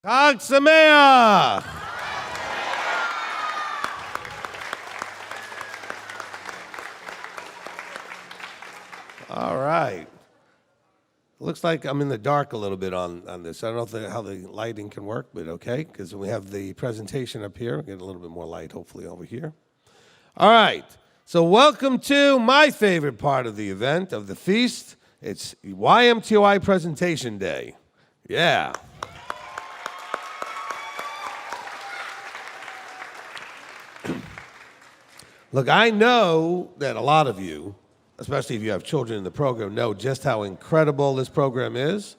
Chag Sameach! All right. Looks like I'm in the dark a little bit on this. I don't know how the lighting can work, but okay, because we have the presentation up here. We'll get a little bit more light, hopefully, over here. All right. So welcome to my favorite part of the event, of the feast. It's YMTOI Presentation Day. Yeah. Look, I know that a lot of you, especially if you have children in the program, know just how incredible this program is.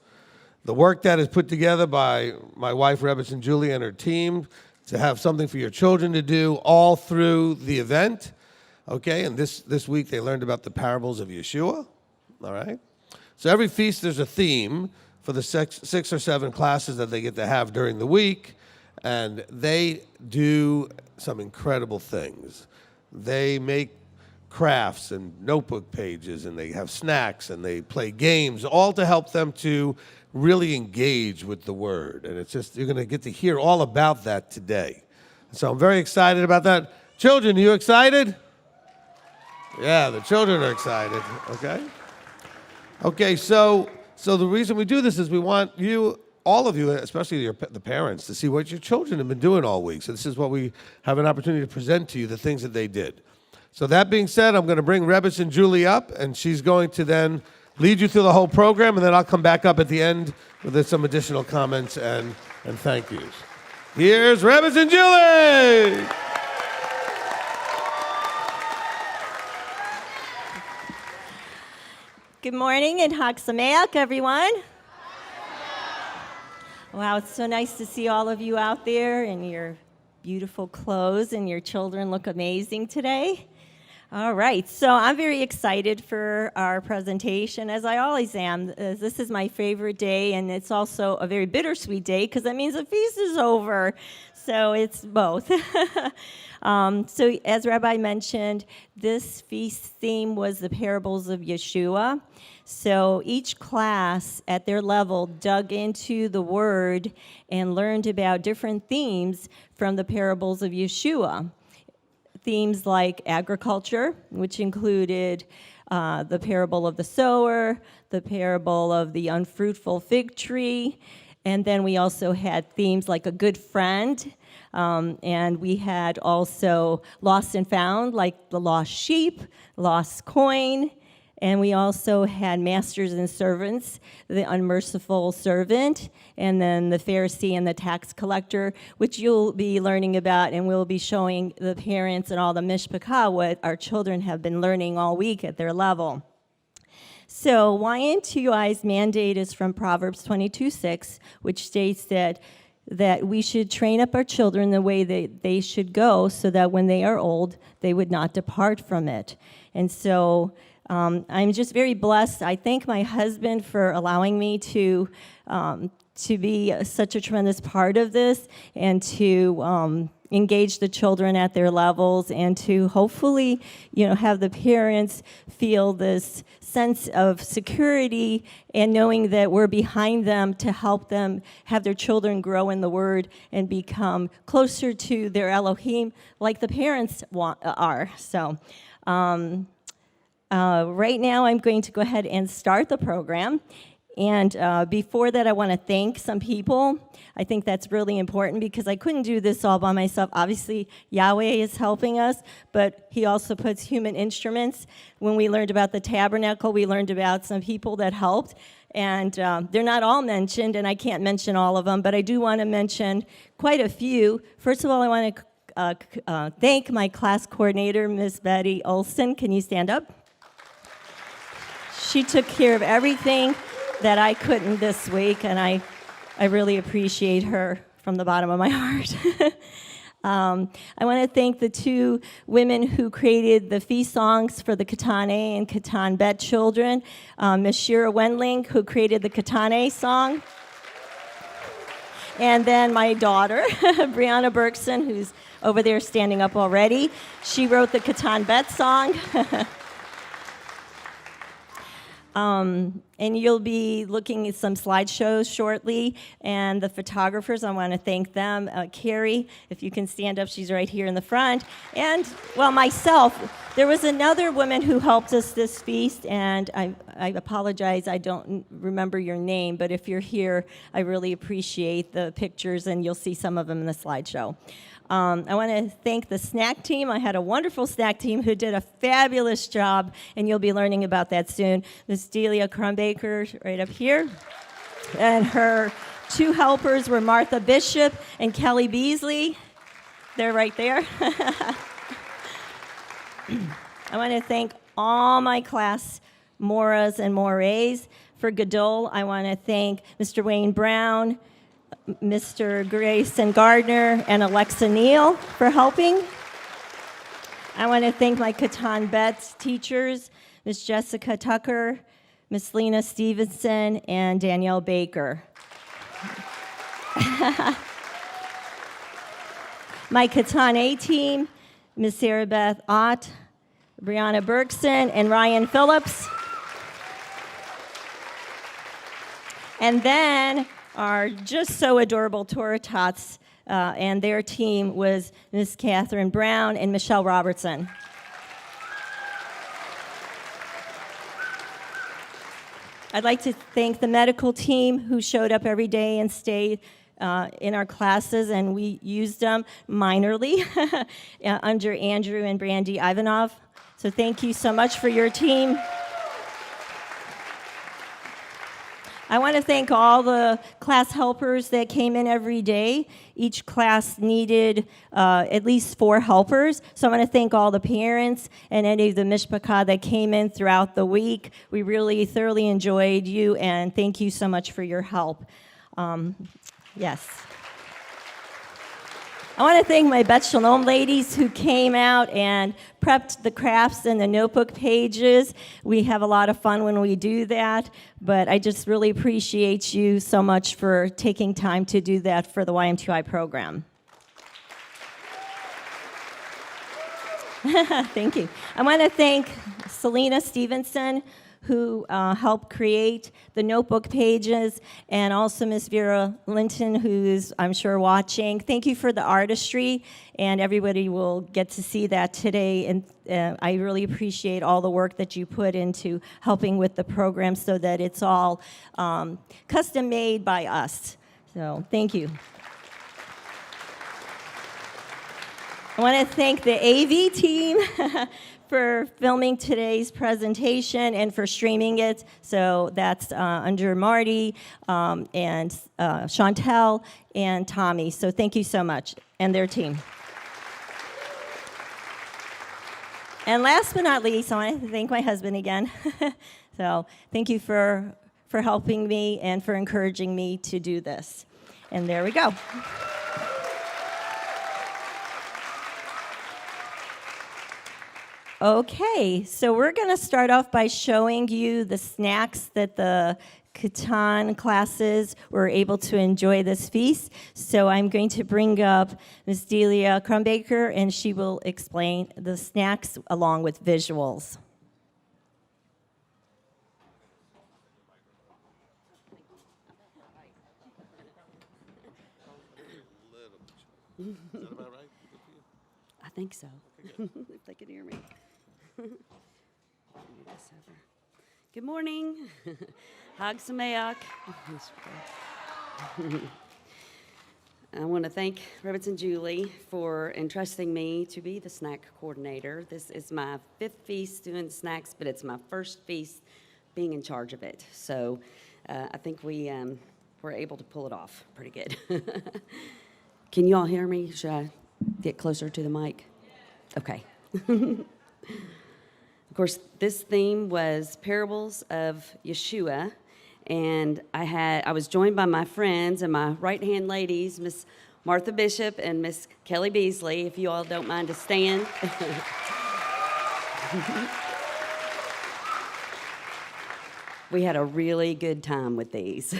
The work that is put together by my wife, Rebbetzin Julie, and her team to have something for your children to do all through the event. Okay, and this week they learned about the parables of Yeshua. All right. So every feast there's a theme for the six or seven classes that they get to have during the week, and they do some incredible things. They make crafts and notebook pages, and they have snacks, and they play games, all to help them to really engage with the Word. And it's just, you're going to get to hear all about that today. So I'm very excited about that. Children, are you excited? Yeah, the children are excited, okay? Okay, so the reason we do this is we want you, all of you, especially the parents, to see what your children have been doing all week. So this is what we have an opportunity to present to you, the things that they did. So that being said, I'm going to bring Rebbetzin Julie up, and she's going to then lead you through the whole program, and then I'll come back up at the end with some additional comments and thank yous. Here's Rebbetzin Julie! Good morning and Chag Sameach, everyone. Wow, it's so nice to see all of you out there in your beautiful clothes, and your children look amazing today. All right, so I'm very excited for our presentation, as I always am. This is my favorite day, and it's also a very bittersweet day because that means the feast is over. So it's both. So as Rabbi mentioned, this feast theme was the parables of Yeshua. So each class at their level dug into the Word and learned about different themes from the parables of Yeshua. Themes like agriculture, which included the parable of the sower, the parable of the unfruitful fig tree, and then we also had themes like a good friend, and we had also lost and found, like the lost sheep, lost coin, and we also had masters and servants, the unmerciful servant, and then the Pharisee and the tax collector, which you'll be learning about, and we'll be showing the parents and all the mishpachah what our children have been learning all week at their level. So YMTOI's mandate is from Proverbs 22:6, which states that we should train up our children the way that they should go so that when they are old, they would not depart from it. And so I'm just very blessed. I thank my husband for allowing me to be such a tremendous part of this and to engage the children at their levels and to hopefully, have the parents feel this sense of security and knowing that we're behind them to help them have their children grow in the Word and become closer to their Elohim like the parents are. So right now I'm going to go ahead and start the program. And before that, I want to thank some people. I think that's really important because I couldn't do this all by myself. Obviously, Yahweh is helping us, but he also puts human instruments. When we learned about the tabernacle, we learned about some people that helped. And they're not all mentioned, and I can't mention all of them, but I do want to mention quite a few. First of all, I want to thank my class coordinator, Miss Betty Olson. Can you stand up? She took care of everything that I couldn't this week, and I really appreciate her from the bottom of my heart. I want to thank the two women who created the feast songs for the Katana and Katan Bet children, Ms. Shira Wendling, who created the Katana song, and then my daughter, Brianna Berkson, who's over there standing up already. She wrote the Katan Bet song. And you'll be looking at some slideshows shortly. And the photographers, I want to thank them. Carrie, if you can stand up, she's right here in the front. And, well, myself. There was another woman who helped us this feast, and I apologize, I don't remember your name, but if you're here, I really appreciate the pictures, and you'll see some of them in the slideshow. I want to thank the snack team. I had a wonderful snack team who did a fabulous job, and you'll be learning about that soon. Miss Delia Crumbaker, right up here. And her two helpers were Martha Bishop and Kelly Beasley. They're right there. I want to thank all my class Moras and Mores. For Godoll, I want to thank Mr. Wayne Brown, Mr. Grayson Gardner, and Alexa Neal for helping. I want to thank my Katan Betts teachers, Miss Jessica Tucker, Miss Lena Stevenson, and Danielle Baker. My Katan A team, Miss Sarah Beth Ott, Brianna Bergson, and Ryan Phillips. And then our just so adorable Torah tots, and their team was Miss Catherine Brown and Michelle Robertson. I'd like to thank the medical team who showed up every day and stayed in our classes, and we used them minorly under Andrew and Brandy Ivanov. So thank you so much for your team. I want to thank all the class helpers that came in every day. Each class needed at least 4 helpers. So I want to thank all the parents and any of the mishpachah that came in throughout the week. We really thoroughly enjoyed you, and thank you so much for your help. Yes. I want to thank my Bet Shalom ladies who came out and prepped the crafts and the notebook pages. We have a lot of fun when we do that, but I just really appreciate you so much for taking time to do that for the YMTOI program. Thank you. I want to thank Selena Stevenson, who helped create the notebook pages, and also Miss Vera Linton, who's, I'm sure, watching. Thank you for the artistry, and everybody will get to see that today, and I really appreciate all the work that you put into helping with the program so that it's all custom-made by us. So thank you. I want to thank the AV team for filming today's presentation and for streaming it. So that's under Marty and Chantel and Tommy. So thank you so much, and their team. And last but not least, I want to thank my husband again. So thank you for helping me and for encouraging me to do this. And there we go. Okay, so we're going to start off by showing you the snacks that the Katan classes were able to enjoy this feast. So I'm going to bring up Ms. Delia Crumbaker, and she will explain the snacks along with visuals. Is that about right? I think so, if they can hear me. Good morning. Chag Sameach. I want to thank Robertson Julie for entrusting me to be the snack coordinator. This is my 5th feast doing snacks, but it's my first feast being in charge of it. So I think we were able to pull it off pretty good. Can you all hear me? Should I get closer to the mic? Okay. Of course, this theme was Parables of Yeshua, and I was joined by my friends and my right-hand ladies, Miss Martha Bishop and Miss Kelly Beasley, if you all don't mind to stand. We had a really good time with these.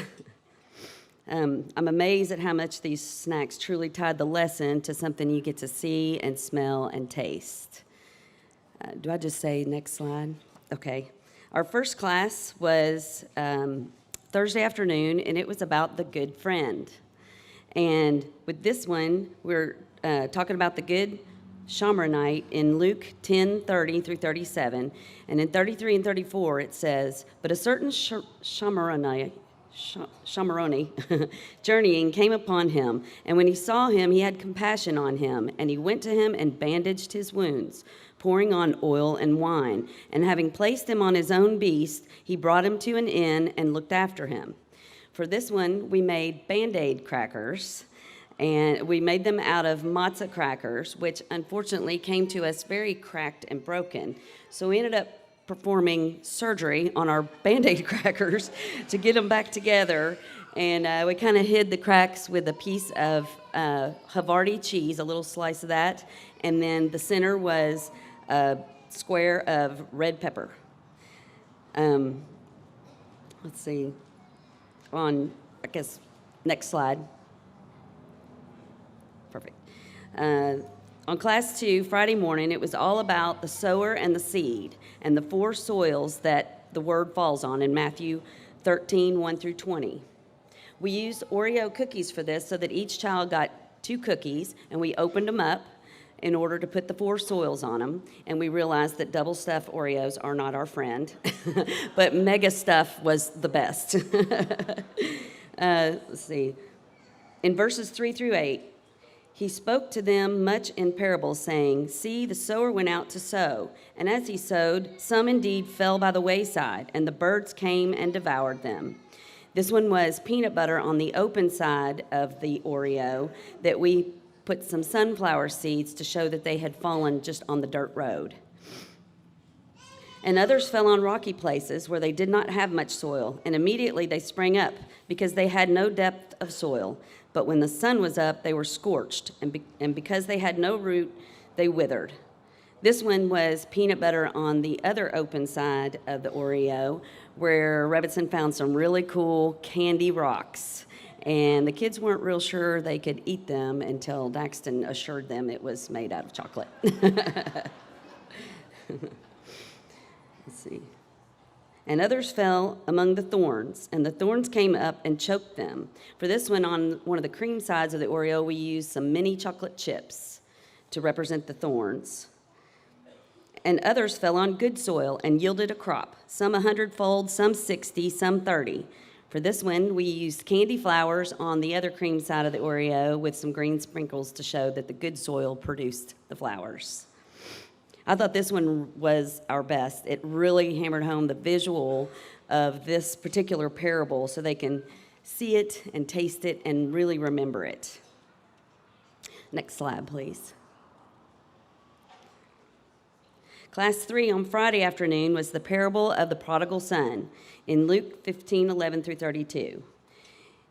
I'm amazed at how much these snacks truly tied the lesson to something you get to see and smell and taste. Do I just say next slide? Okay. Our first class was Thursday afternoon, and it was about the good friend. And with this one, we're talking about the good Shomeronite in Luke 10:30 through 37. And in 33 and 34, it says, "But a certain Shomeroni journeying came upon him, and when he saw him, he had compassion on him, and he went to him and bandaged his wounds, pouring on oil and wine. And having placed him on his own beast, he brought him to an inn and looked after him." For this one, we made Band-Aid crackers, and we made them out of matzah crackers, which unfortunately came to us very cracked and broken. So we ended up performing surgery on our Band-Aid crackers to get them back together. And we kind of hid the cracks with a piece of Havarti cheese, a little slice of that. And then the center was a square of red pepper. Let's see. On, I guess, next slide. Perfect. On class 2, Friday morning, it was all about the sower and the seed and the 4 soils that the word falls on in Matthew 13, 1 through 20. We used Oreo cookies for this so that each child got 2 cookies, and we opened them up in order to put the 4 soils on them, and we realized that double stuffed Oreos are not our friend, but mega stuff was the best. Let's see. In verses 3 through 8, he spoke to them much in parables, saying, "See, the sower went out to sow, and as he sowed, some indeed fell by the wayside, and the birds came and devoured them." This one was peanut butter on the open side of the Oreo that we put some sunflower seeds to show that they had fallen just on the dirt road. And others fell on rocky places where they did not have much soil, and immediately they sprang up because they had no depth of soil. But when the sun was up, they were scorched, and because they had no root, they withered. This one was peanut butter on the other open side of the Oreo, where Rebbetzin found some really cool candy rocks. And the kids weren't real sure they could eat them until Daxton assured them it was made out of chocolate. Let's see. And others fell among the thorns, and the thorns came up and choked them. For this one, on one of the cream sides of the Oreo, we used some mini chocolate chips to represent the thorns. And others fell on good soil and yielded a crop, some 100-fold, some 60, some 30. For this one, we used candy flowers on the other cream side of the Oreo with some green sprinkles to show that the good soil produced the flowers. I thought this one was our best. It really hammered home the visual of this particular parable so they can see it and taste it and really remember it. Next slide, please. Class 3 on Friday afternoon was the parable of the prodigal son in Luke 15:11 through 32.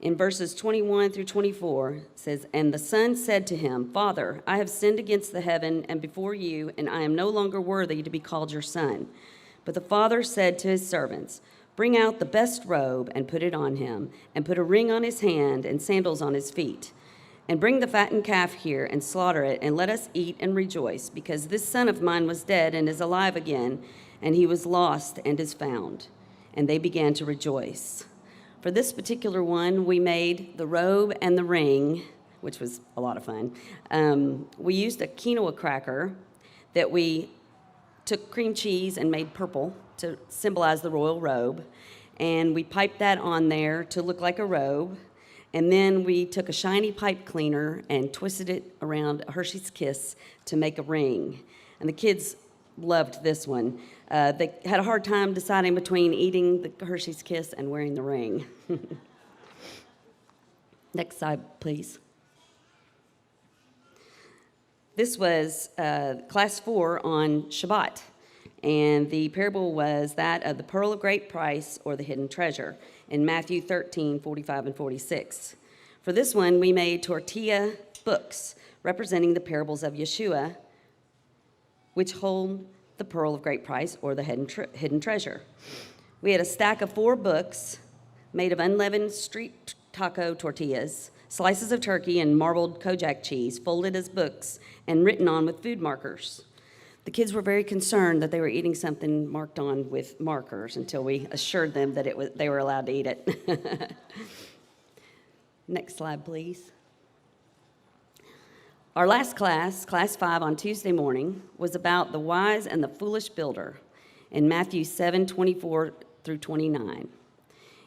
In verses 21 through 24, it says, "And the son said to him, 'Father, I have sinned against the heaven and before you, and I am no longer worthy to be called your son.' But the father said to his servants, 'Bring out the best robe and put it on him, and put a ring on his hand and sandals on his feet. And bring the fattened calf here and slaughter it, and let us eat and rejoice, because this son of mine was dead and is alive again, and he was lost and is found.' And they began to rejoice." For this particular one, we made the robe and the ring, which was a lot of fun. We used a quinoa cracker that we took cream cheese and made purple to symbolize the royal robe, and we piped that on there to look like a robe. And then we took a shiny pipe cleaner and twisted it around a Hershey's Kiss to make a ring. And the kids loved this one. They had a hard time deciding between eating the Hershey's Kiss and wearing the ring. Next slide, please. This was class 4 on Shabbat, and the parable was that of the pearl of great price or the hidden treasure in Matthew 13:45 and 46. For this one, we made tortilla books representing the parables of Yeshua, which hold the pearl of great price or the hidden treasure. We had a stack of 4 books made of unleavened street taco tortillas, slices of turkey, and marbled Kojak cheese folded as books and written on with food markers. The kids were very concerned that they were eating something marked on with markers until we assured them that they were allowed to eat it. Next slide, please. Our last class, Class 5 on Tuesday morning, was about the wise and the foolish builder in Matthew 7:24 through 29.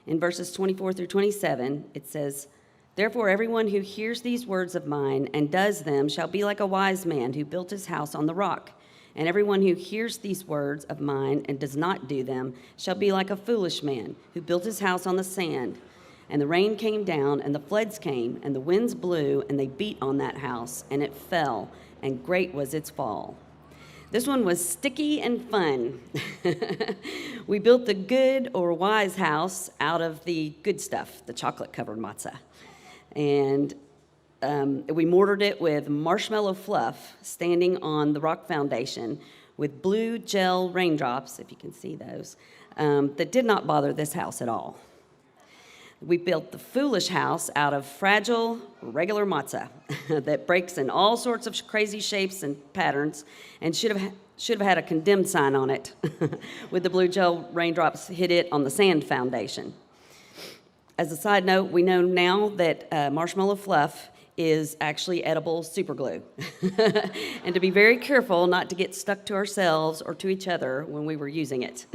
In verses 24 through 27, it says, "Therefore everyone who hears these words of mine and does them shall be like a wise man who built his house on the rock. And everyone who hears these words of mine and does not do them shall be like a foolish man who built his house on the sand. And the rain came down, and the floods came, and the winds blew, and they beat on that house, and it fell, and great was its fall." This one was sticky and fun. We built the good or wise house out of the good stuff, the chocolate-covered matzah. And we mortared it with marshmallow fluff standing on the rock foundation with blue gel raindrops, if you can see those, that did not bother this house at all. We built the foolish house out of fragile, regular matzah that breaks in all sorts of crazy shapes and patterns and should have had a condemned sign on it with the blue gel raindrops hit it on the sand foundation. As a side note, we know now that marshmallow fluff is actually edible super glue, and to be very careful not to get stuck to ourselves or to each other when we were using it.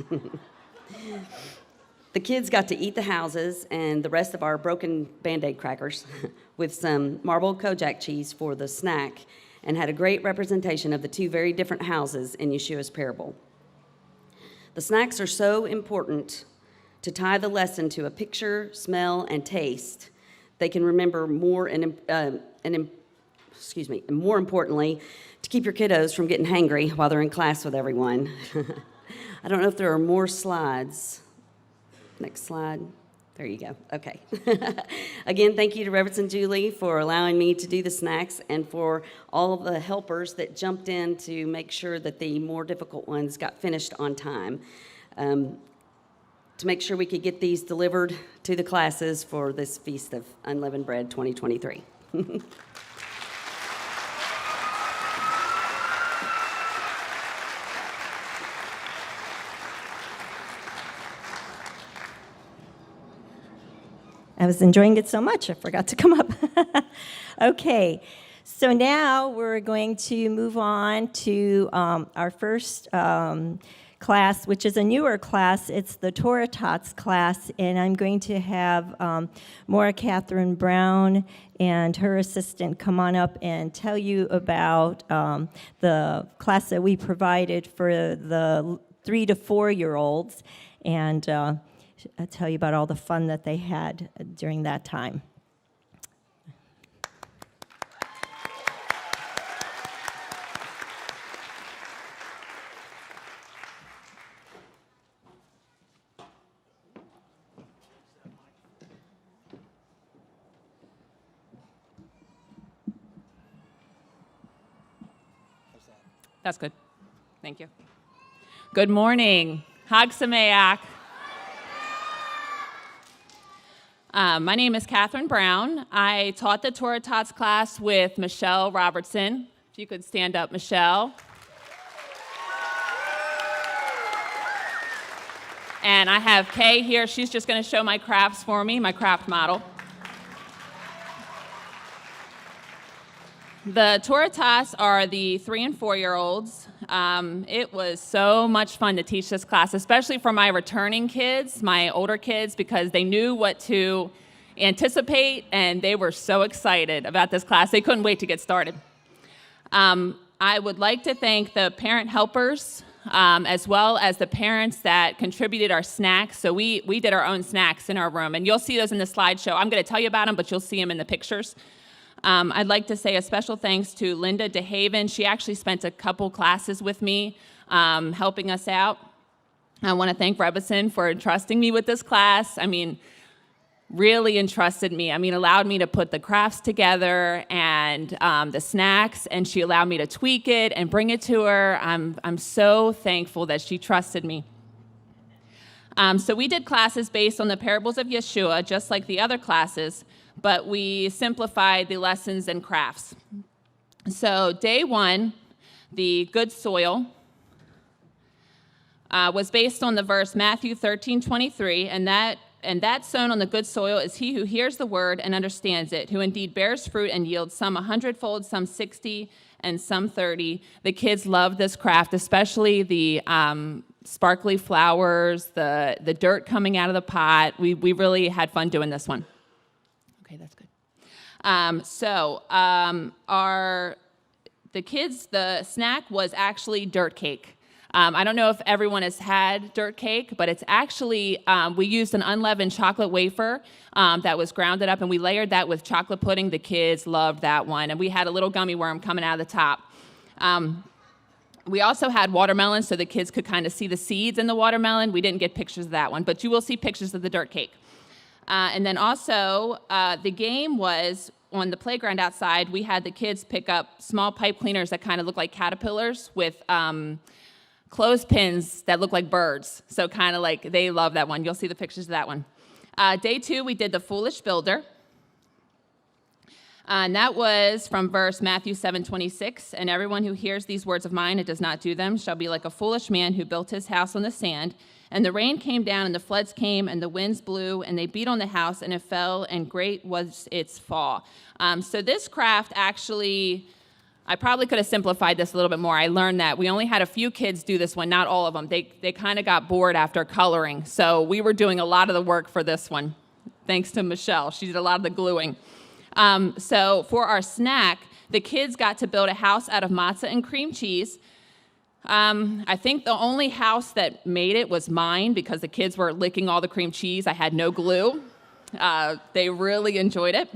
The kids got to eat the houses and the rest of our broken Band-Aid crackers with some marbled Kojak cheese for the snack, and had a great representation of the two very different houses in Yeshua's parable. The snacks are so important to tie the lesson to a picture, smell, and taste. They can remember more more importantly, to keep your kiddos from getting hangry while they're in class with everyone. I don't know if there are more slides. Next slide. There you go. Okay. Again, thank you to Reverend and Julie for allowing me to do the snacks, and for all of the helpers that jumped in to make sure that the more difficult ones got finished on time, to make sure we could get these delivered to the classes for this Feast of Unleavened Bread 2023. I was enjoying it so much, I forgot to come up. Okay, so now we're going to move on to our first class, which is a newer class. It's the Torah Tots class, and I'm going to have Maura Catherine Brown and her assistant come on up and tell you about the class that we provided for the 3 to 4-year-olds, and I'll tell you about all the fun that they had during that time. That's good. Thank you. Good morning. Chag Sameach. My name is Catherine Brown. I taught the Torah Tots class with Michelle Robertson. If you could stand up, Michelle. And I have Kay here. She's just going to show my crafts for me, my craft model. The Torah Tots are the 3 and 4-year-olds. It was so much fun to teach this class, especially for my returning kids, my older kids, because they knew what to anticipate, and they were so excited about this class. They couldn't wait to get started. I would like to thank the parent helpers, as well as the parents that contributed our snacks. So we did our own snacks in our room, and you'll see those in the slideshow. I'm going to tell you about them, but you'll see them in the pictures. I'd like to say a special thanks to Linda DeHaven. She actually spent a couple classes with me, helping us out. I want to thank Rebbeson for entrusting me with this class. I mean, really entrusted me. I mean, allowed me to put the crafts together and the snacks, and she allowed me to tweak it and bring it to her. I'm so thankful that she trusted me. So we did classes based on the parables of Yeshua, just like the other classes, but we simplified the lessons and crafts. So day 1, the good soil, was based on the verse Matthew 13:23, and that sown on the good soil is he who hears the word and understands it, who indeed bears fruit and yields some 100-fold, some 60, and some 30. The kids loved this craft, especially the sparkly flowers, the dirt coming out of the pot. We really had fun doing this one. Okay, that's good. The snack was actually dirt cake. I don't know if everyone has had dirt cake, but it's actually, we used an unleavened chocolate wafer that was grounded up, and we layered that with chocolate pudding. The kids loved that one, and we had a little gummy worm coming out of the top. We also had watermelon, so the kids could kind of see the seeds in the watermelon. We didn't get pictures of that one, but you will see pictures of the dirt cake. And then also, the game was on the playground outside. We had the kids pick up small pipe cleaners that kind of look like caterpillars with clothespins that look like birds. So kind of like, they love that one. You'll see the pictures of that one. Day 2, we did the foolish builder. And that was from verse Matthew 7:26. And everyone who hears these words of mine and does not do them shall be like a foolish man who built his house on the sand. And the rain came down, and the floods came, and the winds blew, and they beat on the house, and it fell, and great was its fall. So this craft actually, I probably could have simplified this a little bit more. I learned that we only had a few kids do this one, not all of them. They kind of got bored after coloring. So we were doing a lot of the work for this one, thanks to Michelle. She did a lot of the gluing. So for our snack, the kids got to build a house out of matzah and cream cheese. I think the only house that made it was mine because the kids were licking all the cream cheese. I had no glue. They really enjoyed it.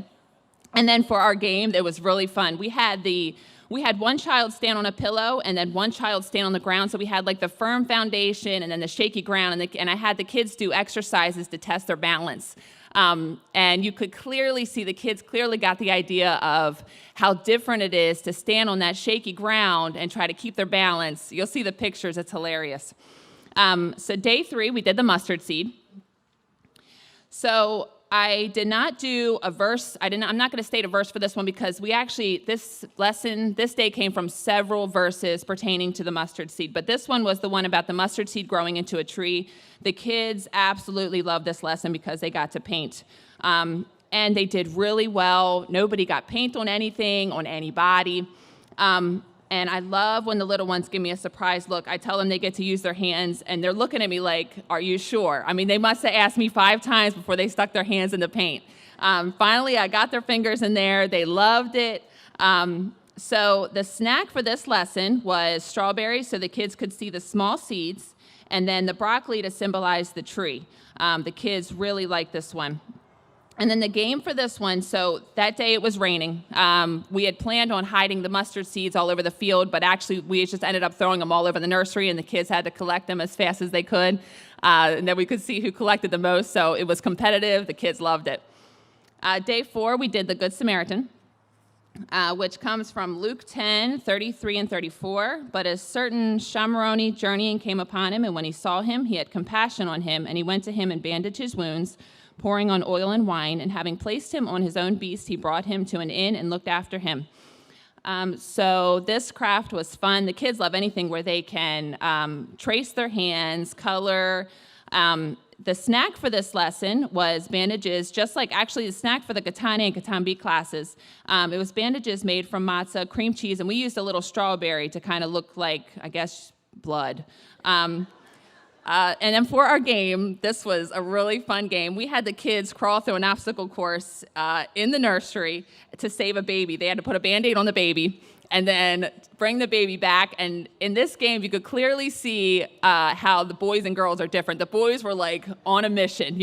And then for our game, it was really fun. We had one child stand on a pillow and then one child stand on the ground. So we had like the firm foundation and then the shaky ground. And I had the kids do exercises to test their balance. And you could clearly see the kids clearly got the idea of how different it is to stand on that shaky ground and try to keep their balance. You'll see the pictures. It's hilarious. So day 3, we did the mustard seed. So I did not do a verse. I'm not going to state a verse for this one because this day came from several verses pertaining to the mustard seed. But this one was the one about the mustard seed growing into a tree. The kids absolutely loved this lesson because they got to paint. And they did really well. Nobody got paint on anything, on anybody. And I love when the little ones give me a surprise look. I tell them they get to use their hands, and they're looking at me like, are you sure? I mean, they must have asked me 5 times before they stuck their hands in the paint. Finally, I got their fingers in there. They loved it. So the snack for this lesson was strawberries so the kids could see the small seeds, and then the broccoli to symbolize the tree. The kids really liked this one. And then the game for this one, so that day it was raining. We had planned on hiding the mustard seeds all over the field, but actually we just ended up throwing them all over the nursery, and the kids had to collect them as fast as they could. And then we could see who collected the most, so it was competitive. The kids loved it. Day 4, we did the Good Samaritan, which comes from Luke 10:33 and 34. But a certain Shamaroni journeying came upon him, and when he saw him, he had compassion on him, and he went to him and bandaged his wounds, pouring on oil and wine, and having placed him on his own beast, he brought him to an inn and looked after him. So this craft was fun. The kids love anything where they can trace their hands, color. The snack for this lesson was bandages, just like actually the snack for the Katana and Katan B classes. It was bandages made from matzah, cream cheese, and we used a little strawberry to kind of look like, I guess, blood. And then for our game, this was a really fun game. We had the kids crawl through an obstacle course in the nursery to save a baby. They had to put a Band-Aid on the baby and then bring the baby back. And in this game, you could clearly see how the boys and girls are different. The boys were like on a mission,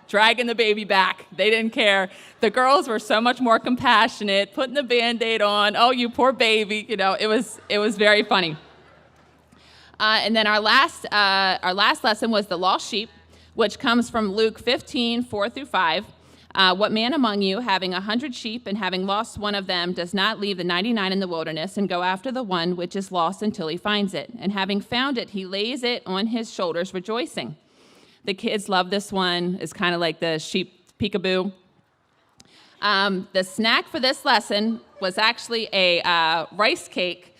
dragging the baby back. They didn't care. The girls were so much more compassionate, putting the Band-Aid on. Oh, you poor baby. It was very funny. And then our last lesson was the lost sheep, which comes from Luke 15:4-5. What man among you, having 100 sheep and having lost one of them, does not leave the 99 in the wilderness and go after the one which is lost until he finds it? And having found it, he lays it on his shoulders, rejoicing. The kids love this one. It's kind of like the sheep peekaboo. The snack for this lesson was actually a rice cake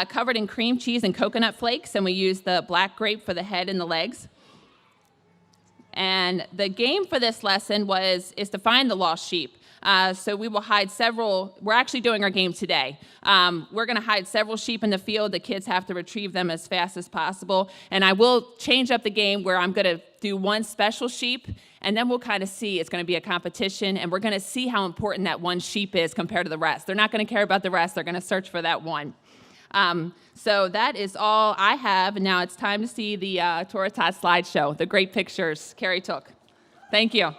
covered in cream cheese and coconut flakes, and we use the black grape for the head and the legs. And the game for this lesson is to find the lost sheep. So we will hide several. We're actually doing our game today. We're going to hide several sheep in the field. The kids have to retrieve them as fast as possible. And I will change up the game where I'm going to do one special sheep, and then we'll kind of see. It's going to be a competition, and we're going to see how important that one sheep is compared to the rest. They're not going to care about the rest. They're going to search for that one. So that is all I have. And now it's time to see the Torah Tots slideshow, the great pictures Carrie took. Thank you.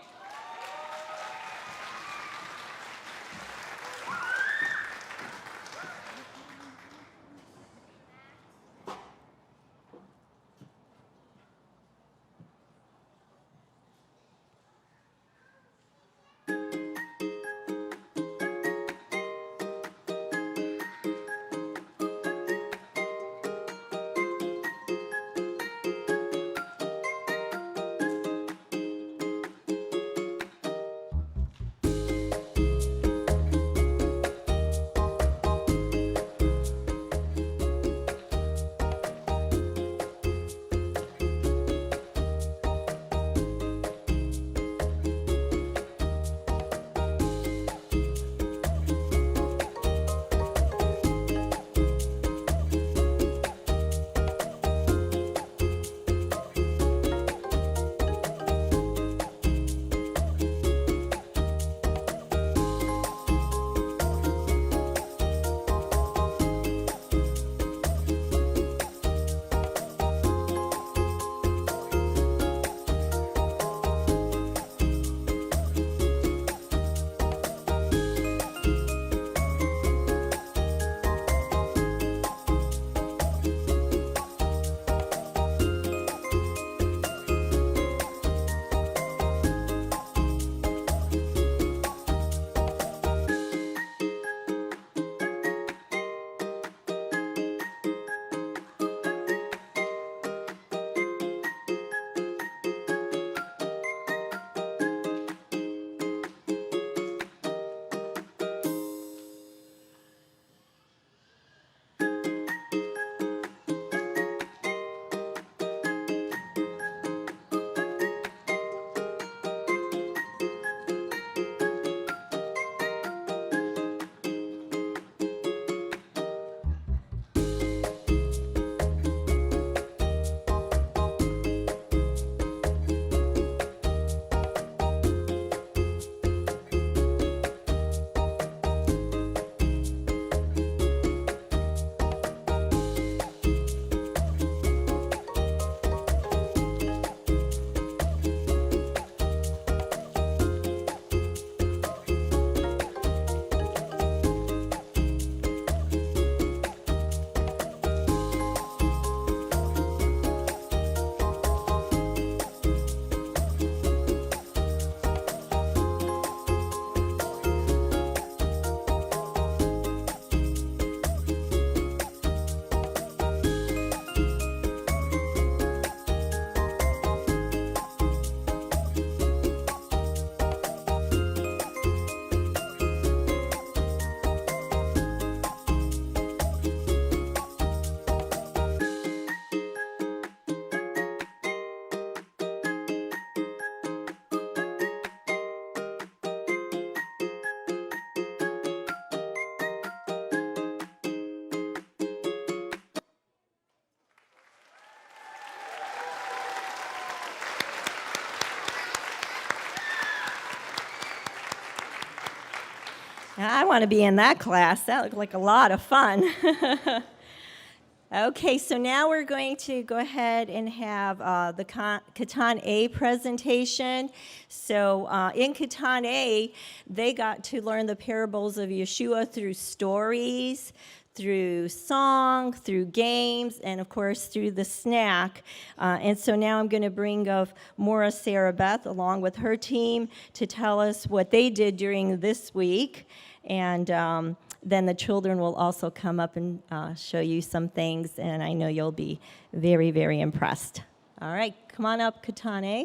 I want to be in that class. That looked like a lot of fun. Okay, so now we're going to go ahead and have the Katan A presentation. So in Katan A, they got to learn the parables of Yeshua through stories, through song, through games, and of course through the snack. And so now I'm going to bring up Maura Sarah Beth along with her team to tell us what they did during this week. And then the children will also come up and show you some things, and I know you'll be very, very impressed. All right, come on up, Katana.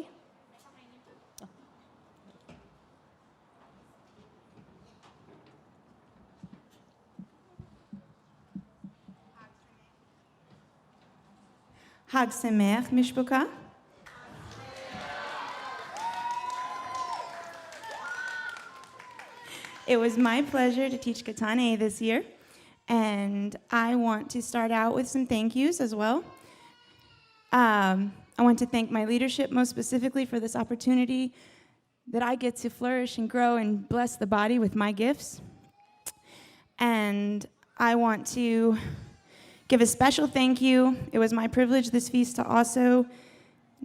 Chag Sameach, Mishpucha. It was my pleasure to teach Katana this year, and I want to start out with some thank yous as well. I want to thank my leadership most specifically for this opportunity that I get to flourish and grow and bless the body with my gifts. And I want to give a special thank you. It was my privilege this feast to also,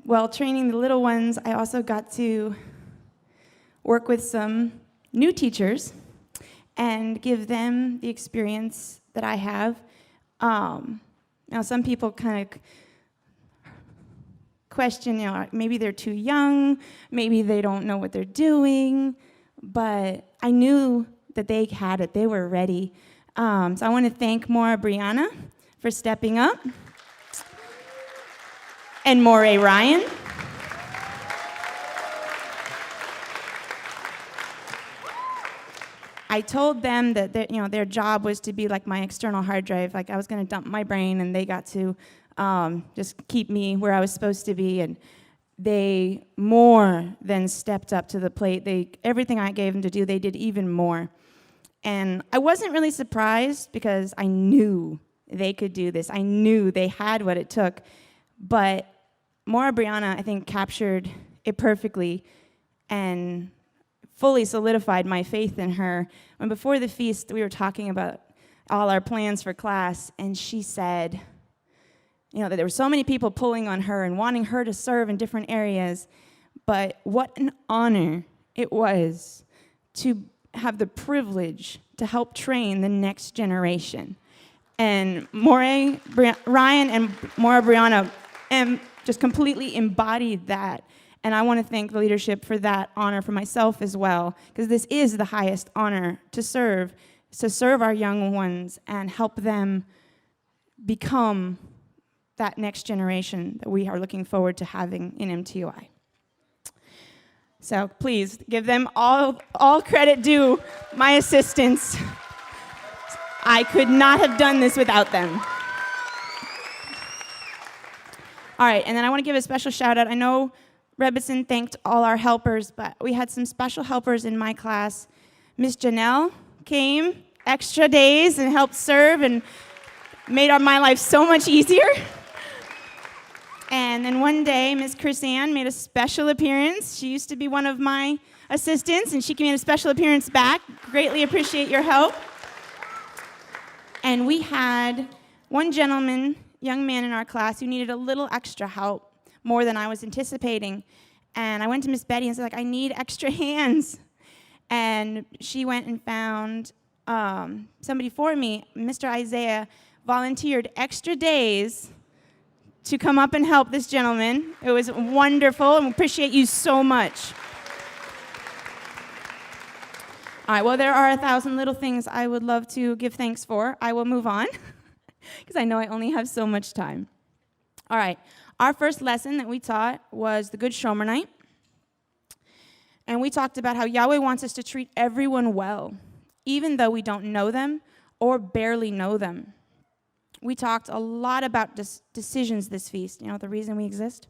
while training the little ones, I also got to work with some new teachers and give them the experience that I have. Now, some people kind of question, maybe they're too young, maybe they don't know what they're doing, but I knew that they had it, they were ready. So I want to thank Maura Brianna for stepping up, and Moray Ryan. I told them that their job was to be like my external hard drive. Like I was going to dump my brain, and they got to just keep me where I was supposed to be. And they more than stepped up to the plate. Everything I gave them to do, they did even more. And I wasn't really surprised because I knew they could do this. I knew they had what it took. But Maura Brianna, I think, captured it perfectly and fully solidified my faith in her. When before the feast, we were talking about all our plans for class, and she said, that there were so many people pulling on her and wanting her to serve in different areas, but what an honor it was to have the privilege to help train the next generation. And Ryan and Maura Brianna just completely embodied that. And I want to thank the leadership for that honor for myself as well, because this is the highest honor to serve our young ones and help them become that next generation that we are looking forward to having in MTOI. So please give them all credit due, my assistants. I could not have done this without them. All right, and then I want to give a special shout out. I know Rebbetzin thanked all our helpers, but we had some special helpers in my class. Miss Janelle came extra days and helped serve and made my life so much easier. And then one day, Miss Chrisanne made a special appearance. She used to be one of my assistants, and she made a special appearance back. Greatly appreciate your help. And we had one young man in our class who needed a little extra help, more than I was anticipating. And I went to Miss Betty and said, I need extra hands. And she went and found somebody for me. Mr. Isaiah volunteered extra days to come up and help this gentleman. It was wonderful, and we appreciate you so much. All right, well, there are 1,000 little things I would love to give thanks for. I will move on, because I know I only have so much time. All right, our first lesson that we taught was the Good Shomerite. And we talked about how Yahweh wants us to treat everyone well, even though we don't know them or barely know them. We talked a lot about decisions this feast, the reason we exist.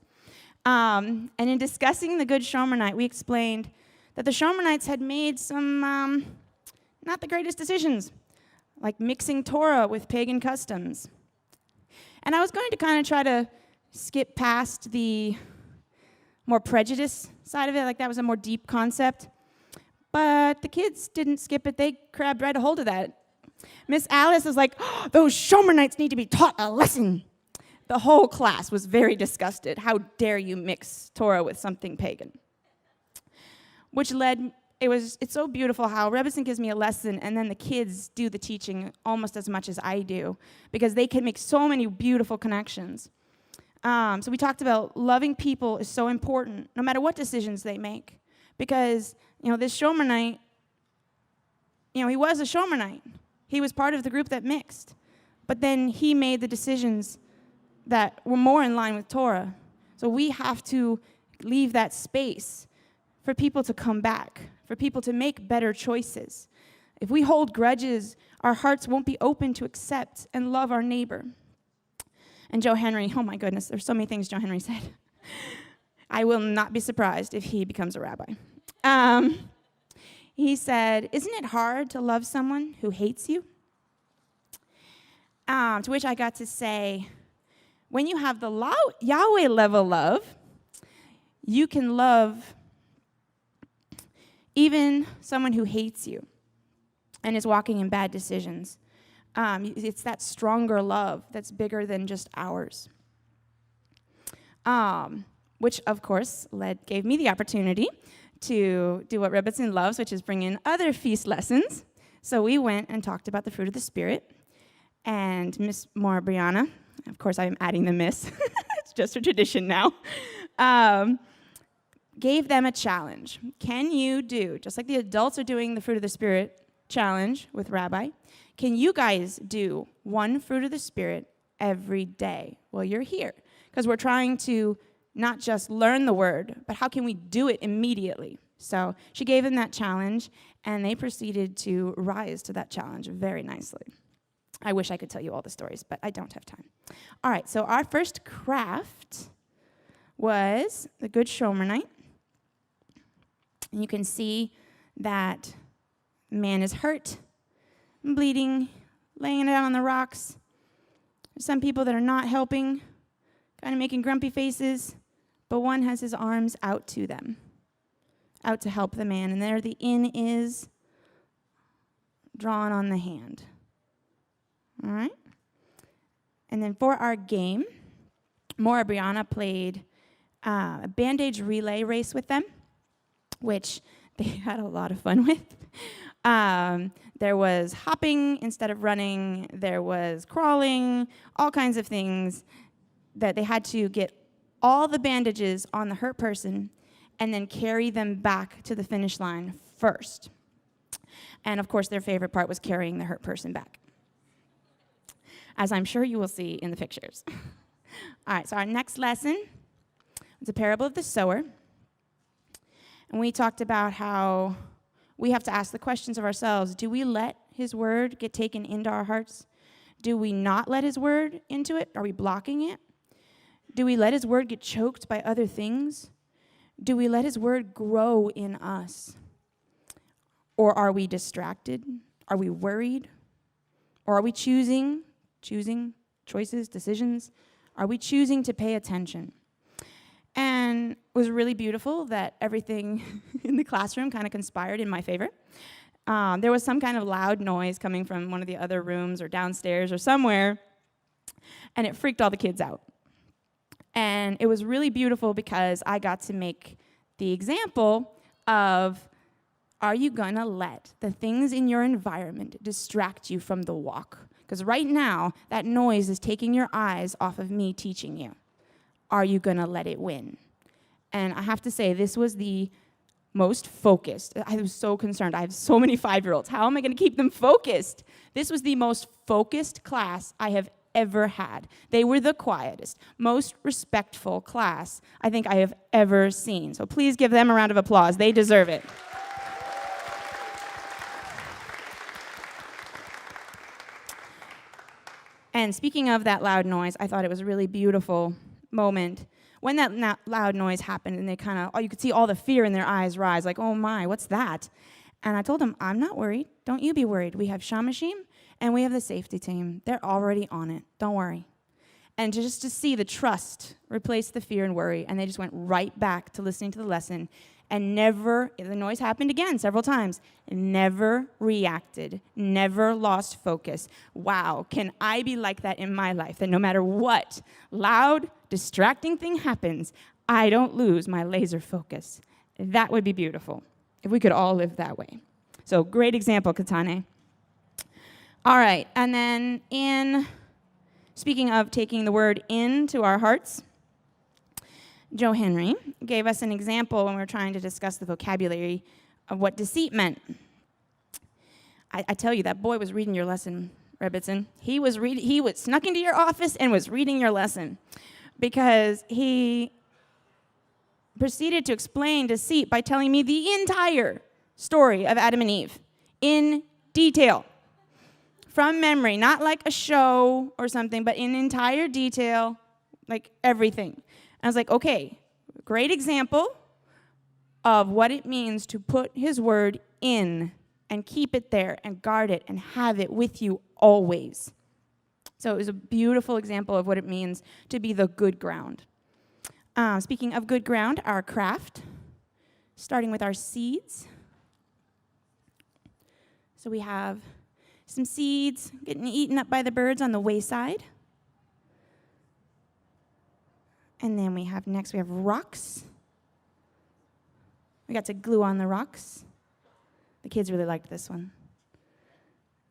And in discussing the Good Shomerite, we explained that the Shomerites had made some not the greatest decisions, like mixing Torah with pagan customs. And I was going to kind of try to skip past the more prejudice side of it, like that was a more deep concept. But the kids didn't skip it. They grabbed right a hold of that. Miss Alice was like, those Shomerites need to be taught a lesson. The whole class was very disgusted. How dare you mix Torah with something pagan? Which led, it's so beautiful how Rebbetzin gives me a lesson and then the kids do the teaching almost as much as I do, because they can make so many beautiful connections. So we talked about loving people is so important, no matter what decisions they make. Because, this Shomerite, he was a Shomerite. He was part of the group that mixed. But then he made the decisions that were more in line with Torah. So we have to leave that space for people to come back, for people to make better choices. If we hold grudges, our hearts won't be open to accept and love our neighbor. And Joe Henry, oh my goodness, there's so many things Joe Henry said. I will not be surprised if he becomes a rabbi. He said, isn't it hard to love someone who hates you? To which I got to say, when you have the Yahweh level love, you can love even someone who hates you and is walking in bad decisions. It's that stronger love that's bigger than just ours. Which, of course, gave me the opportunity to do what Rebbetzin loves, which is bring in other feast lessons. So we went and talked about the fruit of the Spirit. And Miss Maura Brianna, of course I'm adding the miss, it's just a tradition now, gave them a challenge. Can you do, just like the adults are doing the fruit of the Spirit challenge with Rabbi, can you guys do one fruit of the Spirit every day? Well, you're here because we're trying to not just learn the word, but how can we do it immediately? So she gave them that challenge, and they proceeded to rise to that challenge very nicely. I wish I could tell you all the stories, but I don't have time. All right, so our first craft was the Good Shomerite. And you can see that man is hurt, bleeding, laying it out on the rocks. There's some people that are not helping, kind of making grumpy faces, but one has his arms out to them, out to help the man. And there the in is drawn on the hand. All right? And then for our game, Maura Brianna played a bandage relay race with them, which they had a lot of fun with. There was hopping instead of running. There was crawling, all kinds of things that they had to get all the bandages on the hurt person and then carry them back to the finish line first. And, of course, their favorite part was carrying the hurt person back, as I'm sure you will see in the pictures. All right, so our next lesson is a parable of the sower. And we talked about how we have to ask the questions of ourselves. Do we let his word get taken into our hearts? Do we not let his word into it? Are we blocking it? Do we let his word get choked by other things? Do we let his word grow in us? Or are we distracted? Are we worried? Or are we choosing choices, decisions? Are we choosing to pay attention? And it was really beautiful that everything in the classroom kind of conspired in my favor. There was some kind of loud noise coming from one of the other rooms or downstairs or somewhere, and it freaked all the kids out. And it was really beautiful because I got to make the example of, are you going to let the things in your environment distract you from the walk? Because right now, that noise is taking your eyes off of me teaching you. Are you going to let it win? And I have to say, this was the most focused. I was so concerned. I have so many 5-year-olds. How am I going to keep them focused? This was the most focused class I have ever had. They were the quietest, most respectful class I think I have ever seen. So please give them a round of applause. They deserve it. And speaking of that loud noise, I thought it was a really beautiful moment when that loud noise happened, and they you could see all the fear in their eyes rise, like, oh my, what's that? And I told them, I'm not worried. Don't you be worried. We have Shamashim, and we have the safety team. They're already on it. Don't worry. And just to see the trust replace the fear and worry, and they just went right back to listening to the lesson, and the noise happened again several times, never reacted, never lost focus. Wow, can I be like that in my life, that no matter what loud, distracting thing happens, I don't lose my laser focus? That would be beautiful if we could all live that way. So great example, Katana. All right, and then speaking of taking the word into our hearts, Joe Henry gave us an example when we were trying to discuss the vocabulary of what deceit meant. I tell you, that boy was reading your lesson, Rebbitzin. He was snuck into your office and was reading your lesson because he proceeded to explain deceit by telling me the entire story of Adam and Eve in detail, from memory, not like a show or something, but in entire detail, like everything. I was like, okay, great example of what it means to put his word in and keep it there and guard it and have it with you always. So it was a beautiful example of what it means to be the good ground. Speaking of good ground, our craft, starting with our seeds. So we have some seeds getting eaten up by the birds on the wayside. And then we have rocks. We got to glue on the rocks. The kids really liked this one.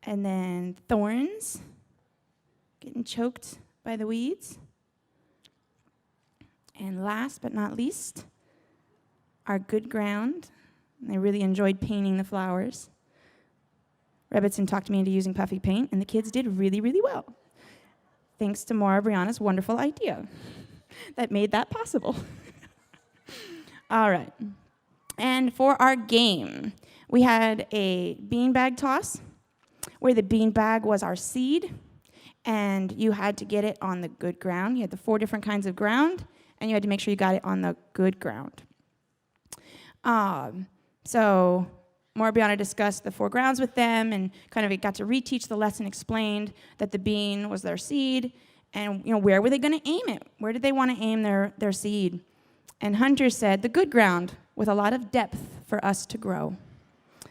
And then thorns, getting choked by the weeds. And last but not least, our good ground. And they really enjoyed painting the flowers. Rebbetzin talked me into using puffy paint, and the kids did really, really well. Thanks to Maura Brianna's wonderful idea that made that possible. All right. And for our game, we had a beanbag toss, where the beanbag was our seed, and you had to get it on the good ground. You had the 4 different kinds of ground, and you had to make sure you got it on the good ground. So Maura Brianna discussed the 4 grounds with them, and kind of got to reteach the lesson, explained that the bean was their seed, and where were they going to aim it? Where did they want to aim their seed? And Hunter said, the good ground, with a lot of depth for us to grow.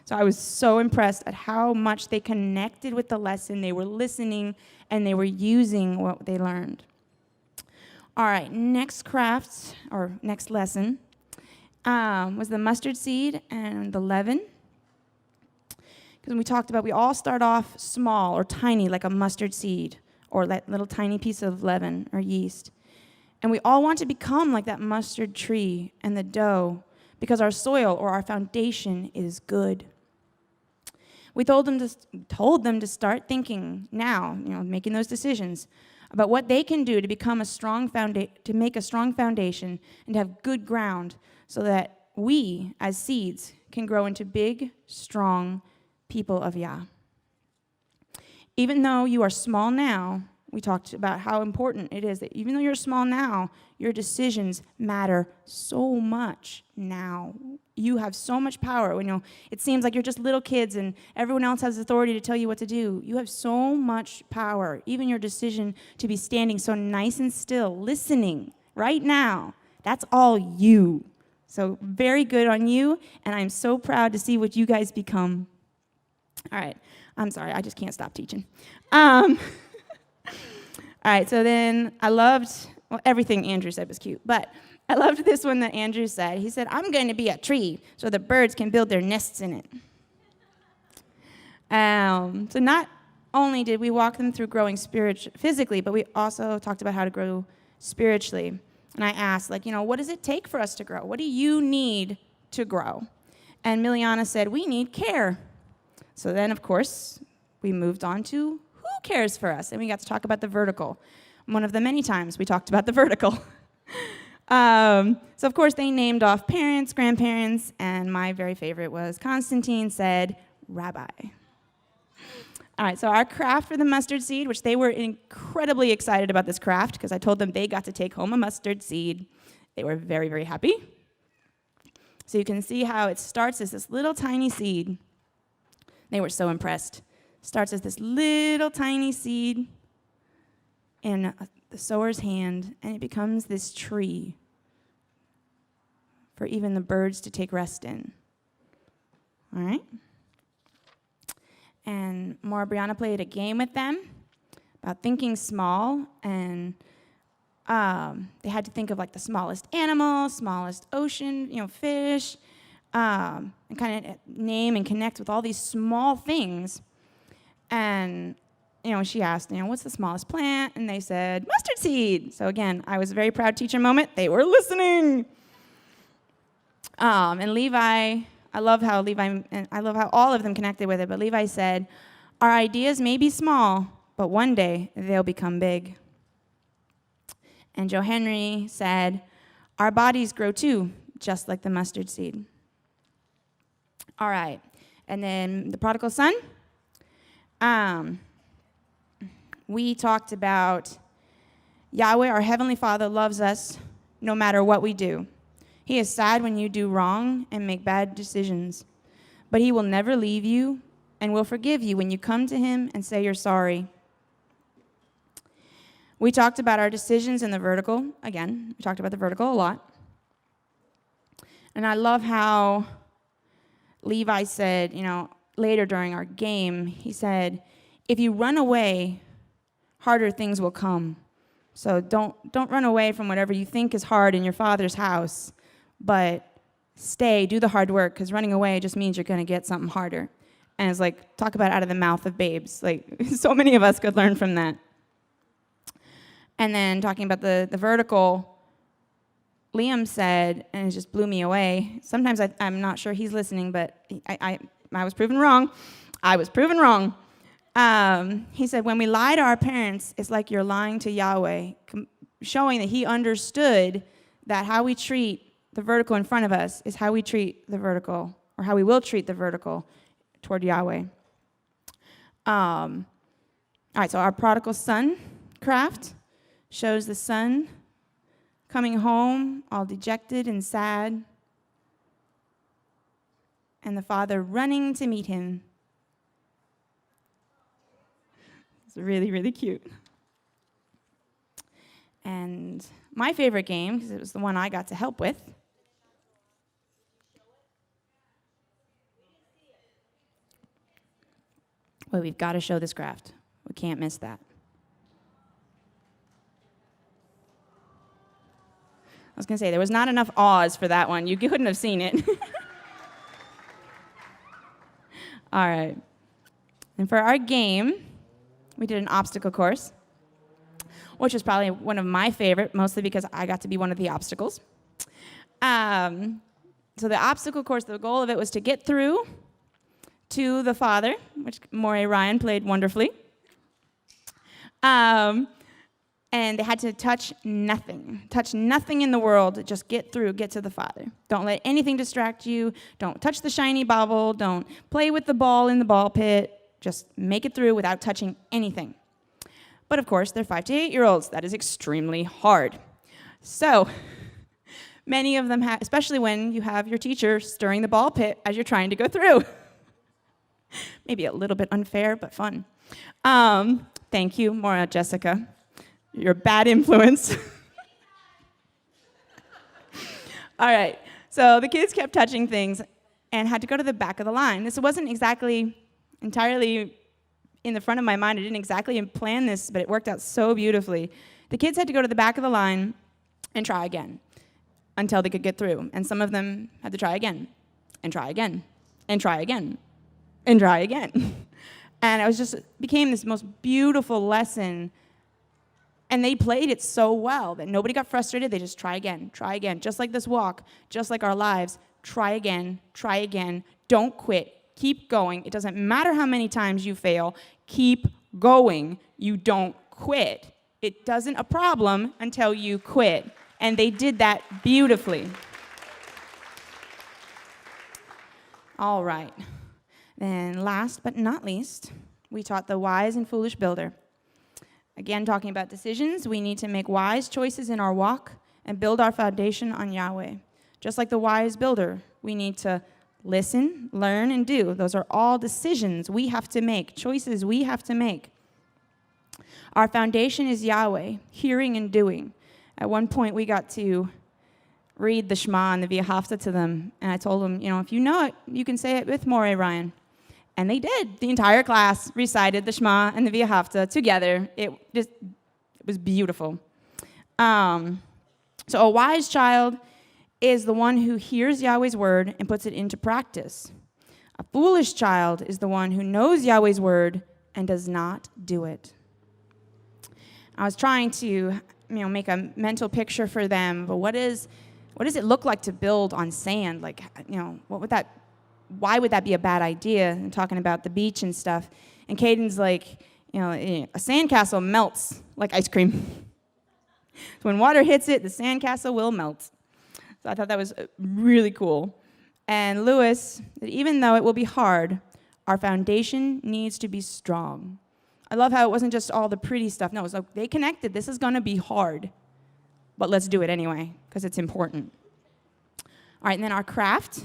So I was so impressed at how much they connected with the lesson. They were listening, and they were using what they learned. All right, next craft, or next lesson, was the mustard seed and the leaven. Because we talked about, we all start off small or tiny, like a mustard seed, or that little tiny piece of leaven or yeast. And we all want to become like that mustard tree and the dough, because our soil or our foundation is good. We told them to start thinking now, making those decisions about what they can do to become to make a strong foundation and to have good ground, so that we, as seeds, can grow into big, strong people of Yah. Even though you are small now, we talked about how important it is that even though you're small now, your decisions matter so much now. You have so much power. It seems like you're just little kids and everyone else has authority to tell you what to do. You have so much power. Even your decision to be standing so nice and still, listening right now, that's all you. So very good on you, and I'm so proud to see what you guys become. All right. I'm sorry, I just can't stop teaching. All right, so then I loved, everything Andrew said was cute, but I loved this one that Andrew said. He said, I'm going to be a tree so the birds can build their nests in it. So not only did we walk them through growing physically, but we also talked about how to grow spiritually. And I asked, what does it take for us to grow? What do you need to grow? And Miliana said, we need care. So then, of course, we moved on to who cares for us? And we got to talk about the vertical. One of the many times we talked about the vertical. So, of course, they named off parents, grandparents, and my very favorite was Constantine said, Rabbi. All right, so our craft for the mustard seed, which they were incredibly excited about this craft because I told them they got to take home a mustard seed. They were very, very happy. So you can see how it starts as this little tiny seed. They were so impressed. Starts as this little tiny seed in the sower's hand, and it becomes this tree for even the birds to take rest in. All right? And Maura Brianna played a game with them about thinking small, and they had to think of the smallest animal, smallest ocean, fish, and kind of name and connect with all these small things. And, she asked, what's the smallest plant? And they said, mustard seed. So again, I was a very proud teacher moment. They were listening. And Levi, I love how all of them connected with it, but Levi said, our ideas may be small, but one day they'll become big. And Joe Henry said, our bodies grow too, just like the mustard seed. All right, and then the prodigal son. we talked about Yahweh, our Heavenly Father, loves us no matter what we do. He is sad when you do wrong and make bad decisions, but He will never leave you and will forgive you when you come to Him and say you're sorry. We talked about our decisions in the vertical. Again, we talked about the vertical a lot. And I love how Levi said, later during our game, he said, if you run away, harder things will come. So don't run away from whatever you think is hard in your Father's house, but stay, do the hard work, because running away just means you're going to get something harder. And it's like, talk about out of the mouth of babes. Like, so many of us could learn from that. And then talking about the vertical, Liam said, and it just blew me away. Sometimes I'm not sure he's listening, but I was proven wrong. I was proven wrong. He said, when we lie to our parents, it's like you're lying to Yahweh, showing that He understood that how we treat the vertical in front of us is how we treat the vertical, or how we will treat the vertical toward Yahweh. All right, so our prodigal son craft shows the son coming home all dejected and sad, and the father running to meet him. It's really, really cute. And my favorite game, because it was the one I got to help with, well, we've got to show this craft. We can't miss that. I was going to say, there was not enough awes for that one. You couldn't have seen it. All right. And for our game, we did an obstacle course, which was probably one of my favorite, mostly because I got to be one of the obstacles. So the obstacle course, the goal of it was to get through to the Father, which Morey Ryan played wonderfully. And they had to touch nothing in the world, just get through, get to the Father. Don't let anything distract you. Don't touch the shiny bauble. Don't play with the ball in the ball pit. Just make it through without touching anything. But of course, they're 5 to 8-year-olds. That is extremely hard. So many of them have, especially when you have your teacher stirring the ball pit as you're trying to go through. Maybe a little bit unfair, but fun. Thank you, Maura, Jessica. You're a bad influence. All right, so the kids kept touching things and had to go to the back of the line. This wasn't exactly entirely in the front of my mind. I didn't exactly plan this, but it worked out so beautifully. The kids had to go to the back of the line and try again until they could get through. And some of them had to try again and try again and try again and try again. And it became this most beautiful lesson. And they played it so well that nobody got frustrated. They just try again, just like this walk, just like our lives. Try again, don't quit, keep going. It doesn't matter how many times you fail, keep going. You don't quit. It doesn't a problem until you quit. And they did that beautifully. All right. Then last but not least, we taught the wise and foolish builder. Again, talking about decisions, we need to make wise choices in our walk and build our foundation on Yahweh. Just like the wise builder, we need to listen, learn, and do. Those are all decisions we have to make, choices we have to make. Our foundation is Yahweh, hearing and doing. At one point, we got to read the Shema and the V'ahavta to them, and I told them, if you know it, you can say it with Morey Ryan. And they did. The entire class recited the Shema and the V'ahavta together. It was beautiful. So a wise child is the one who hears Yahweh's word and puts it into practice. A foolish child is the one who knows Yahweh's word and does not do it. I was trying to, make a mental picture for them, but what does it look like to build on sand? Like, why would that be a bad idea? And talking about the beach and stuff. And Caden's like, a sandcastle melts like ice cream. So when water hits it, the sandcastle will melt. So I thought that was really cool. And Lewis, that even though it will be hard, our foundation needs to be strong. I love how it wasn't just all the pretty stuff. No, it was like they connected. This is going to be hard, but let's do it anyway because it's important. All right, and then our craft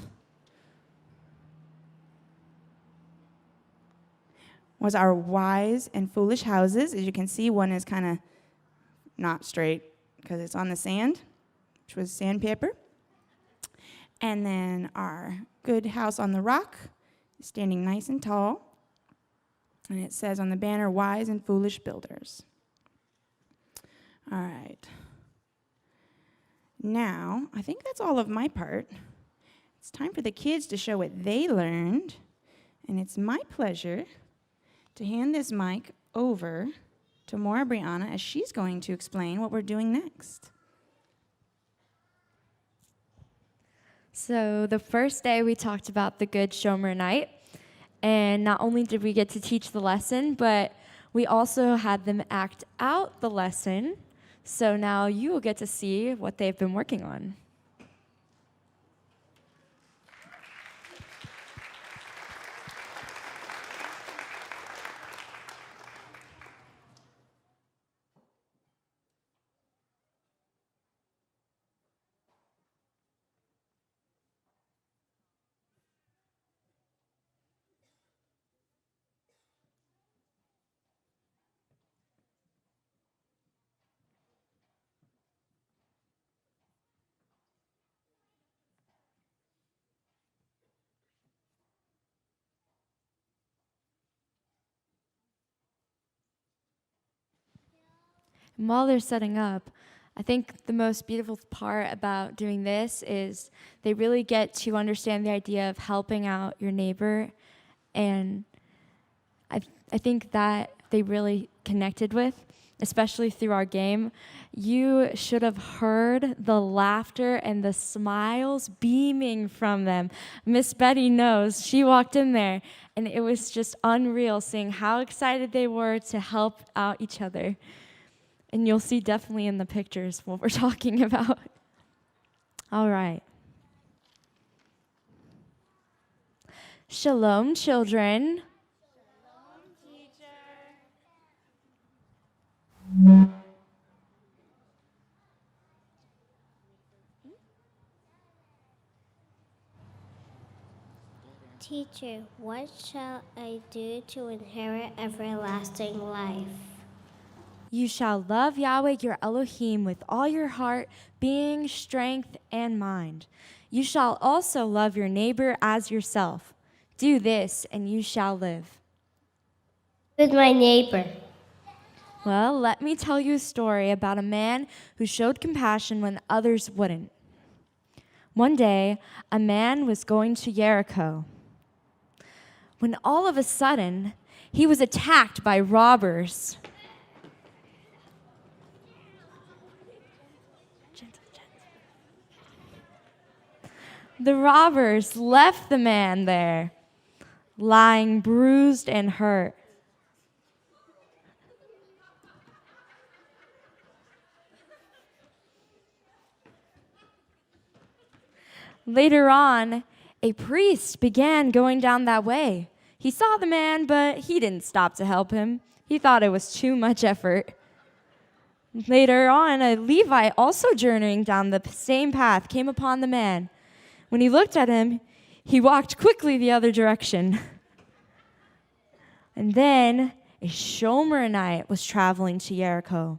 was our wise and foolish houses. As you can see, one is kind of not straight because it's on the sand, which was sandpaper. And then our good house on the rock is standing nice and tall. And it says on the banner, wise and foolish builders. All right. Now, I think that's all of my part. It's time for the kids to show what they learned. And it's my pleasure to hand this mic over to Maura Brianna as she's going to explain what we're doing next. So the first day we talked about the Good Shomer night, and not only did we get to teach the lesson, but we also had them act out the lesson. So now you will get to see what they've been working on. And while they're setting up, I think the most beautiful part about doing this is they really get to understand the idea of helping out your neighbor, and I think that they really connected with, especially through our game. You should have heard the laughter and the smiles beaming from them. Miss Betty knows. She walked in there, and it was just unreal seeing how excited they were to help out each other. And you'll see definitely in the pictures what we're talking about. All right. Shalom, children. Shalom, teacher. Teacher, what shall I do to inherit everlasting life? You shall love Yahweh your Elohim with all your heart, being, strength, and mind. You shall also love your neighbor as yourself. Do this, and you shall live. With my neighbor. Well, let me tell you a story about a man who showed compassion when others wouldn't. One day, a man was going to Jericho, when all of a sudden, he was attacked by robbers. The robbers left the man there, lying bruised and hurt. Later on, a priest began going down that way. He saw the man, but he didn't stop to help him. He thought it was too much effort. Later on, a Levite, also journeying down the same path, came upon the man. When he looked at him, he walked quickly the other direction. And then a Shomeronite was traveling to Jericho,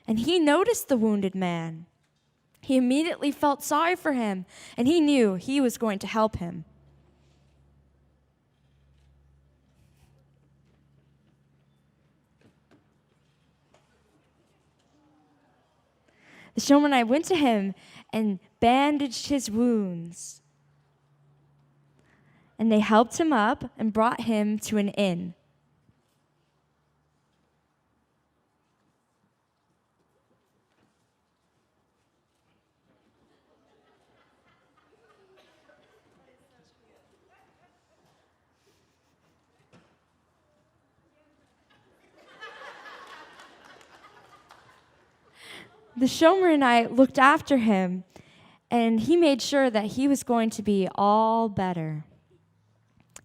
and he noticed the wounded man. He immediately felt sorry for him, and he knew he was going to help him. The Shomeronite went to him and bandaged his wounds. And they helped him up and brought him to an inn. The Shomeronite looked after him, and he made sure that he was going to be all better.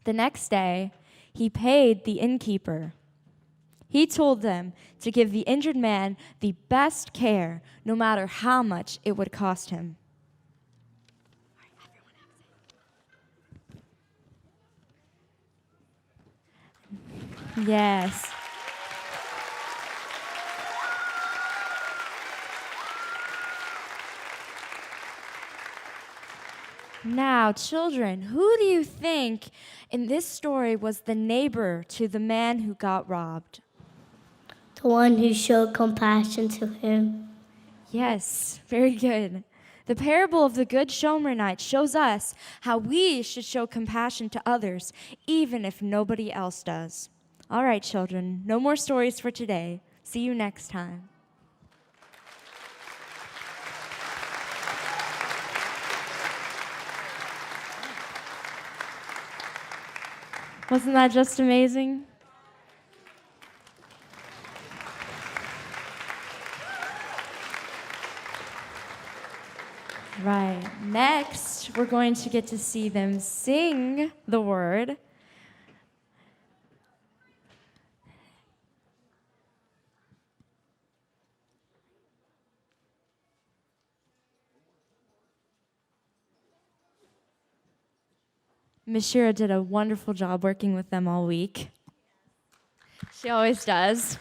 The next day, he paid the innkeeper. He told them to give the injured man the best care, no matter how much it would cost him. Yes. Now, children, who do you think in this story was the neighbor to the man who got robbed? The one who showed compassion to him. Yes, very good. The parable of the Good Shomerite shows us how we should show compassion to others, even if nobody else does. All right, children, no more stories for today. See you next time. Wasn't that just amazing? Right. Next, we're going to get to see them sing the word. Miss Shira did a wonderful job working with them all week. She always does.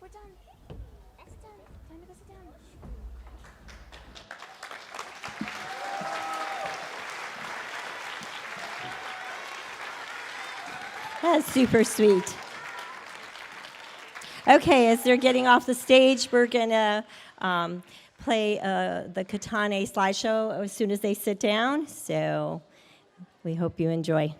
We're done. It's done. Time to go sit down. That's super sweet. Okay, as they're getting off the stage, we're going to play the Katana slideshow as soon as they sit down. So we hope you enjoy.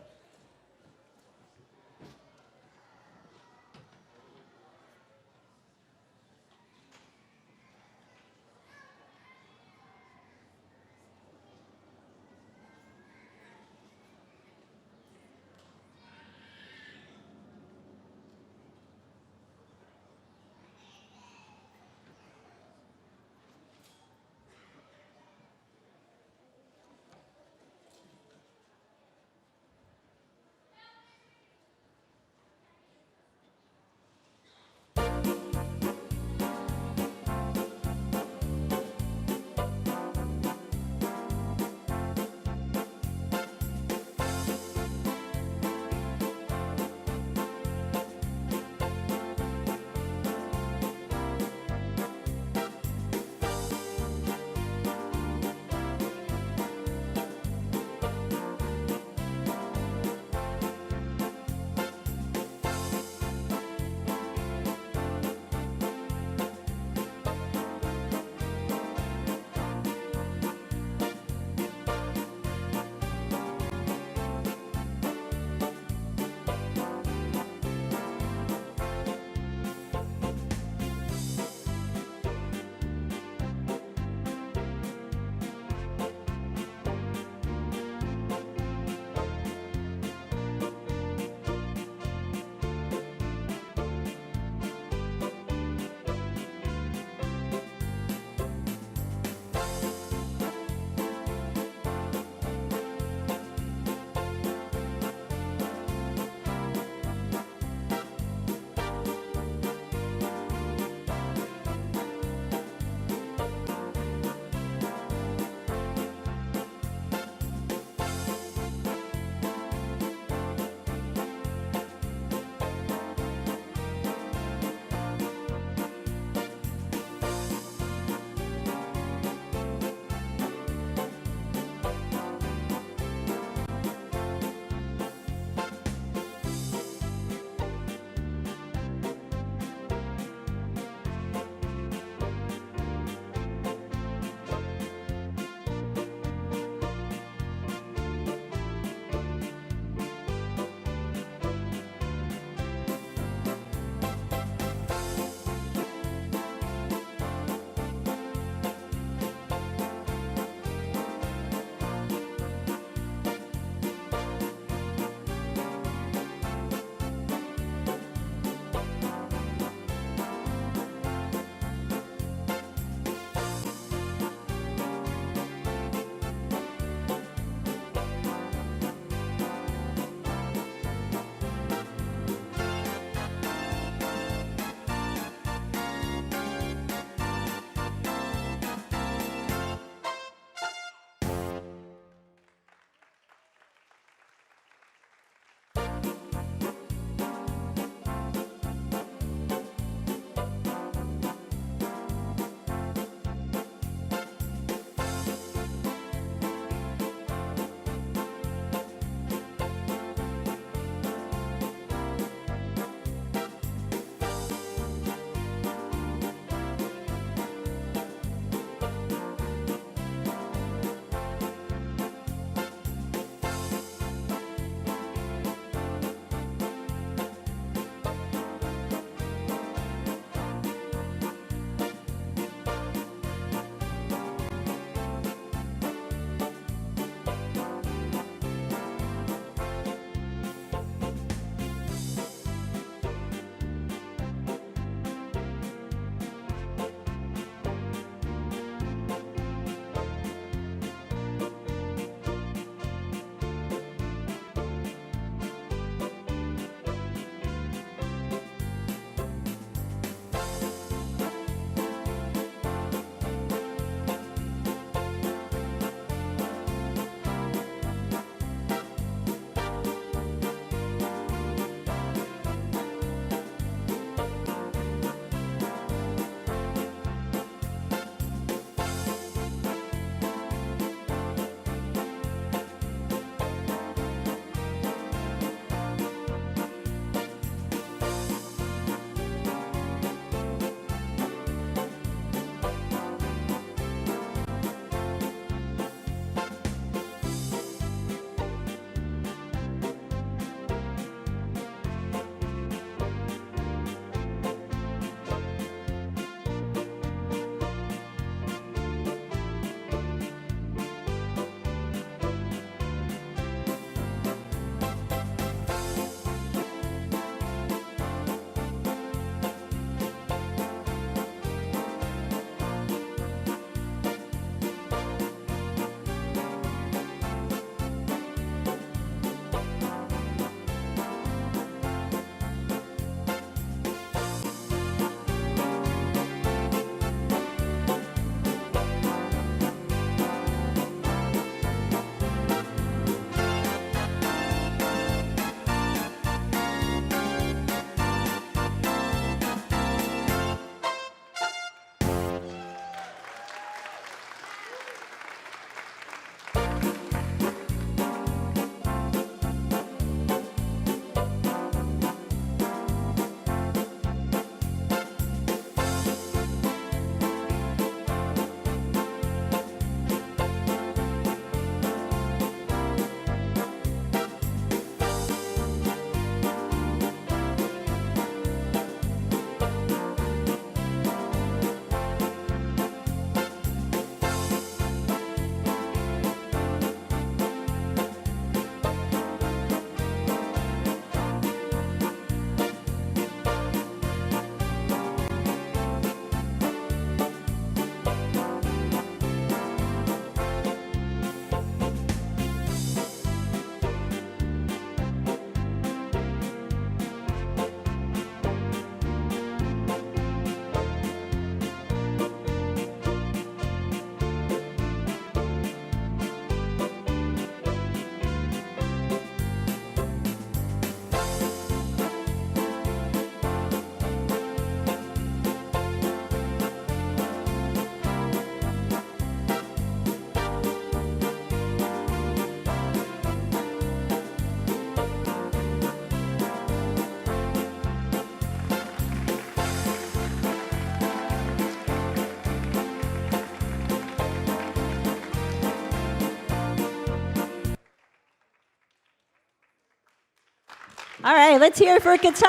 All right, let's hear it for Katana.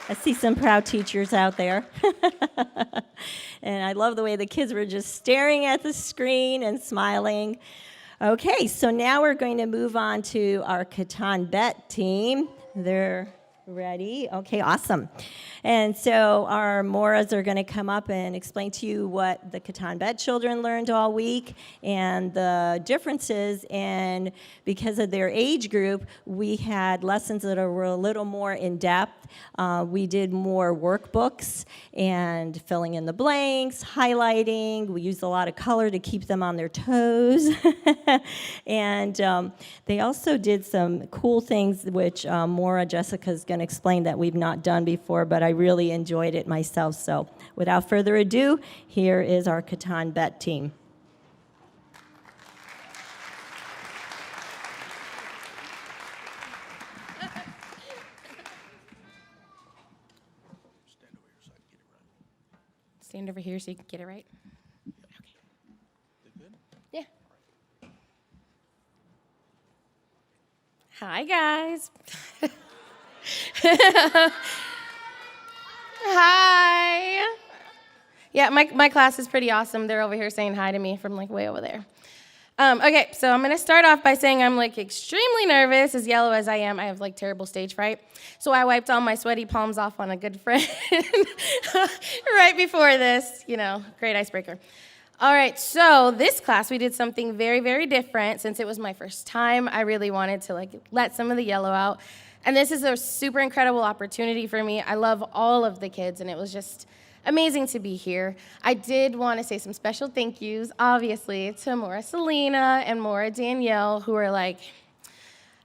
I see some proud teachers out there. And I love the way the kids were just staring at the screen and smiling. Okay, so now we're going to move on to our Katan Bet team. They're ready. Okay, awesome. And so our Moras are going to come up and explain to you what the Katan Bet children learned all week and the differences. And because of their age group, we had lessons that were a little more in depth. We did more workbooks and filling in the blanks, highlighting. We used a lot of color to keep them on their toes. And they also did some cool things, which Mora Jessica's going to explain that we've not done before, but I really enjoyed it myself. So without further ado, here is our Katan Bet team. Stand over here so you can get it right. Okay. Yeah. Hi, guys. Hi. Yeah, my class is pretty awesome. They're over here saying hi to me from like way over there. Okay, so I'm going to start off by saying I'm like extremely nervous, as yellow as I am. I have like terrible stage fright. So I wiped all my sweaty palms off on a good friend right before this, great icebreaker. All right, so this class we did something very, very different. Since it was my first time, I really wanted to like let some of the yellow out. And this is a super incredible opportunity for me. I love all of the kids, and it was just amazing to be here. I did want to say some special thank yous, obviously, to Maura Selena and Maura Danielle, who are like,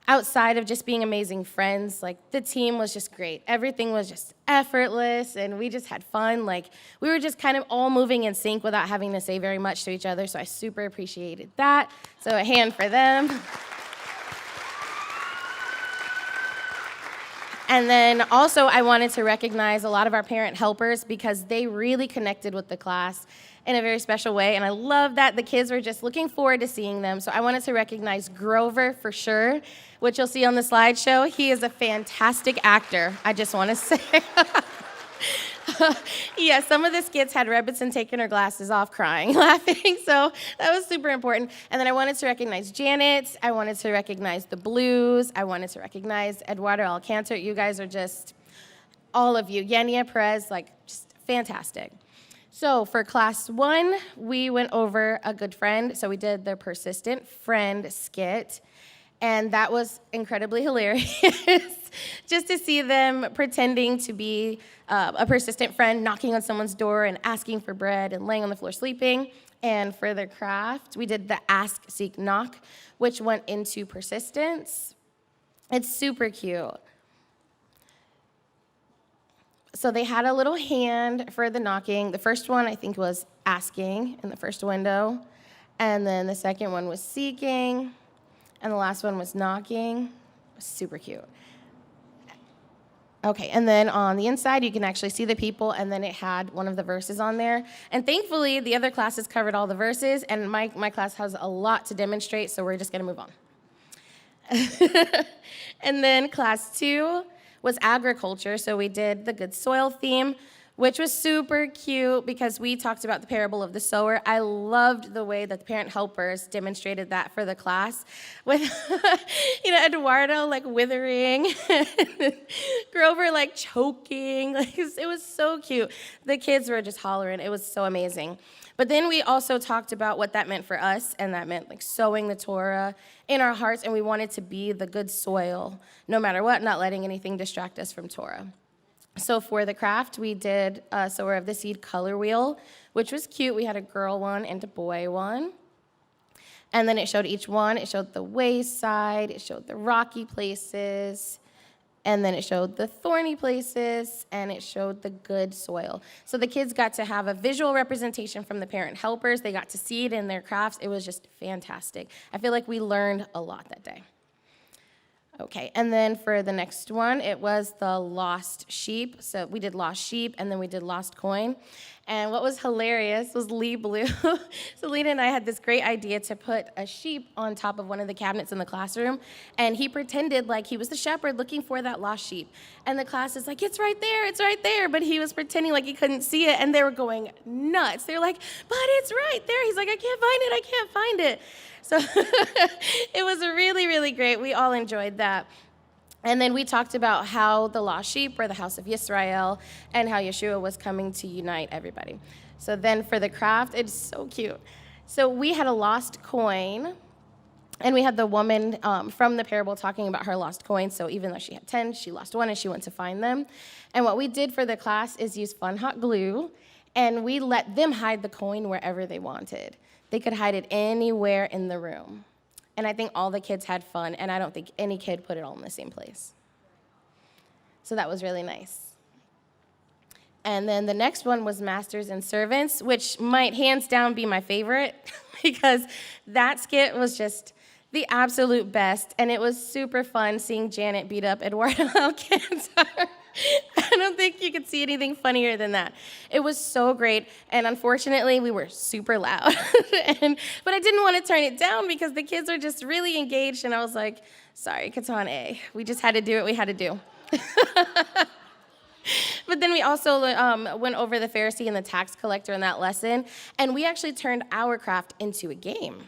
outside of just being amazing friends, like the team was just great. Everything was just effortless, and we just had fun. Like we were just kind of all moving in sync without having to say very much to each other, so I super appreciated that. So a hand for them. And then also I wanted to recognize a lot of our parent helpers because they really connected with the class in a very special way. And I love that the kids were just looking forward to seeing them. So I wanted to recognize Grover for sure, which you'll see on the slideshow. He is a fantastic actor, I just want to say. Yeah, some of the skits had Rebbetzin taking her glasses off, crying, laughing, so that was super important. And then I wanted to recognize Janet, I wanted to recognize the Blues, I wanted to recognize Eduardo Alcantar. You guys are just, all of you, Yenia Perez, like just fantastic. So for class 1, we went over a good friend, so we did the persistent friend skit. And that was incredibly hilarious, just to see them pretending to be a persistent friend, knocking on someone's door and asking for bread and laying on the floor sleeping. And for their craft, we did the ask, seek, knock, which went into persistence. It's super cute. So they had a little hand for the knocking. The first one, I think, was asking in the first window. And then the second one was seeking. And the last one was knocking. Super cute. Okay, and then on the inside, you can actually see the people, and then it had one of the verses on there. And thankfully, the other classes covered all the verses, and my class has a lot to demonstrate, so we're just going to move on. And then class 2 was agriculture, so we did the good soil theme, which was super cute because we talked about the parable of the sower. I loved the way that the parent helpers demonstrated that for the class with, Eduardo like withering, Grover like choking. Like, it was so cute. The kids were just hollering. It was so amazing. But then we also talked about what that meant for us, and that meant like sowing the Torah in our hearts, and we wanted to be the good soil, no matter what, not letting anything distract us from Torah. So for the craft, we did a Sower of the Seed color wheel, which was cute. We had a girl one and a boy one. And then it showed each one. It showed the wayside. It showed the rocky places. And then it showed the thorny places. And it showed the good soil. So the kids got to have a visual representation from the parent helpers. They got to see it in their crafts. It was just fantastic. I feel like we learned a lot that day. Okay, and then for the next one, it was the lost sheep. So we did lost sheep, and then we did lost coin. And what was hilarious was Lee Blue. So Lena and I had this great idea to put a sheep on top of one of the cabinets in the classroom, and he pretended like he was the shepherd looking for that lost sheep. And the class is like, it's right there, but he was pretending like he couldn't see it, and they were going nuts. They were like, but it's right there. He's like, I can't find it. So it was really, really great. We all enjoyed that. And then we talked about how the lost sheep were the house of Yisrael and how Yeshua was coming to unite everybody. So then for the craft, it's so cute. So we had a lost coin, and we had the woman from the parable talking about her lost coin. So even though she had 10, she lost one, and she went to find them. And what we did for the class is use fun hot glue, and we let them hide the coin wherever they wanted. They could hide it anywhere in the room. And I think all the kids had fun, and I don't think any kid put it all in the same place. So that was really nice. And then the next one was Masters and Servants, which might hands down be my favorite because that skit was just the absolute best, and it was super fun seeing Janet beat up Eduardo Alcantar. I don't think you could see anything funnier than that. It was so great, and unfortunately, we were super loud. But I didn't want to turn it down because the kids are just really engaged, and I was like, sorry, Katan A. We just had to do what we had to do. But then we also went over the Pharisee and the tax collector in that lesson, and we actually turned our craft into a game.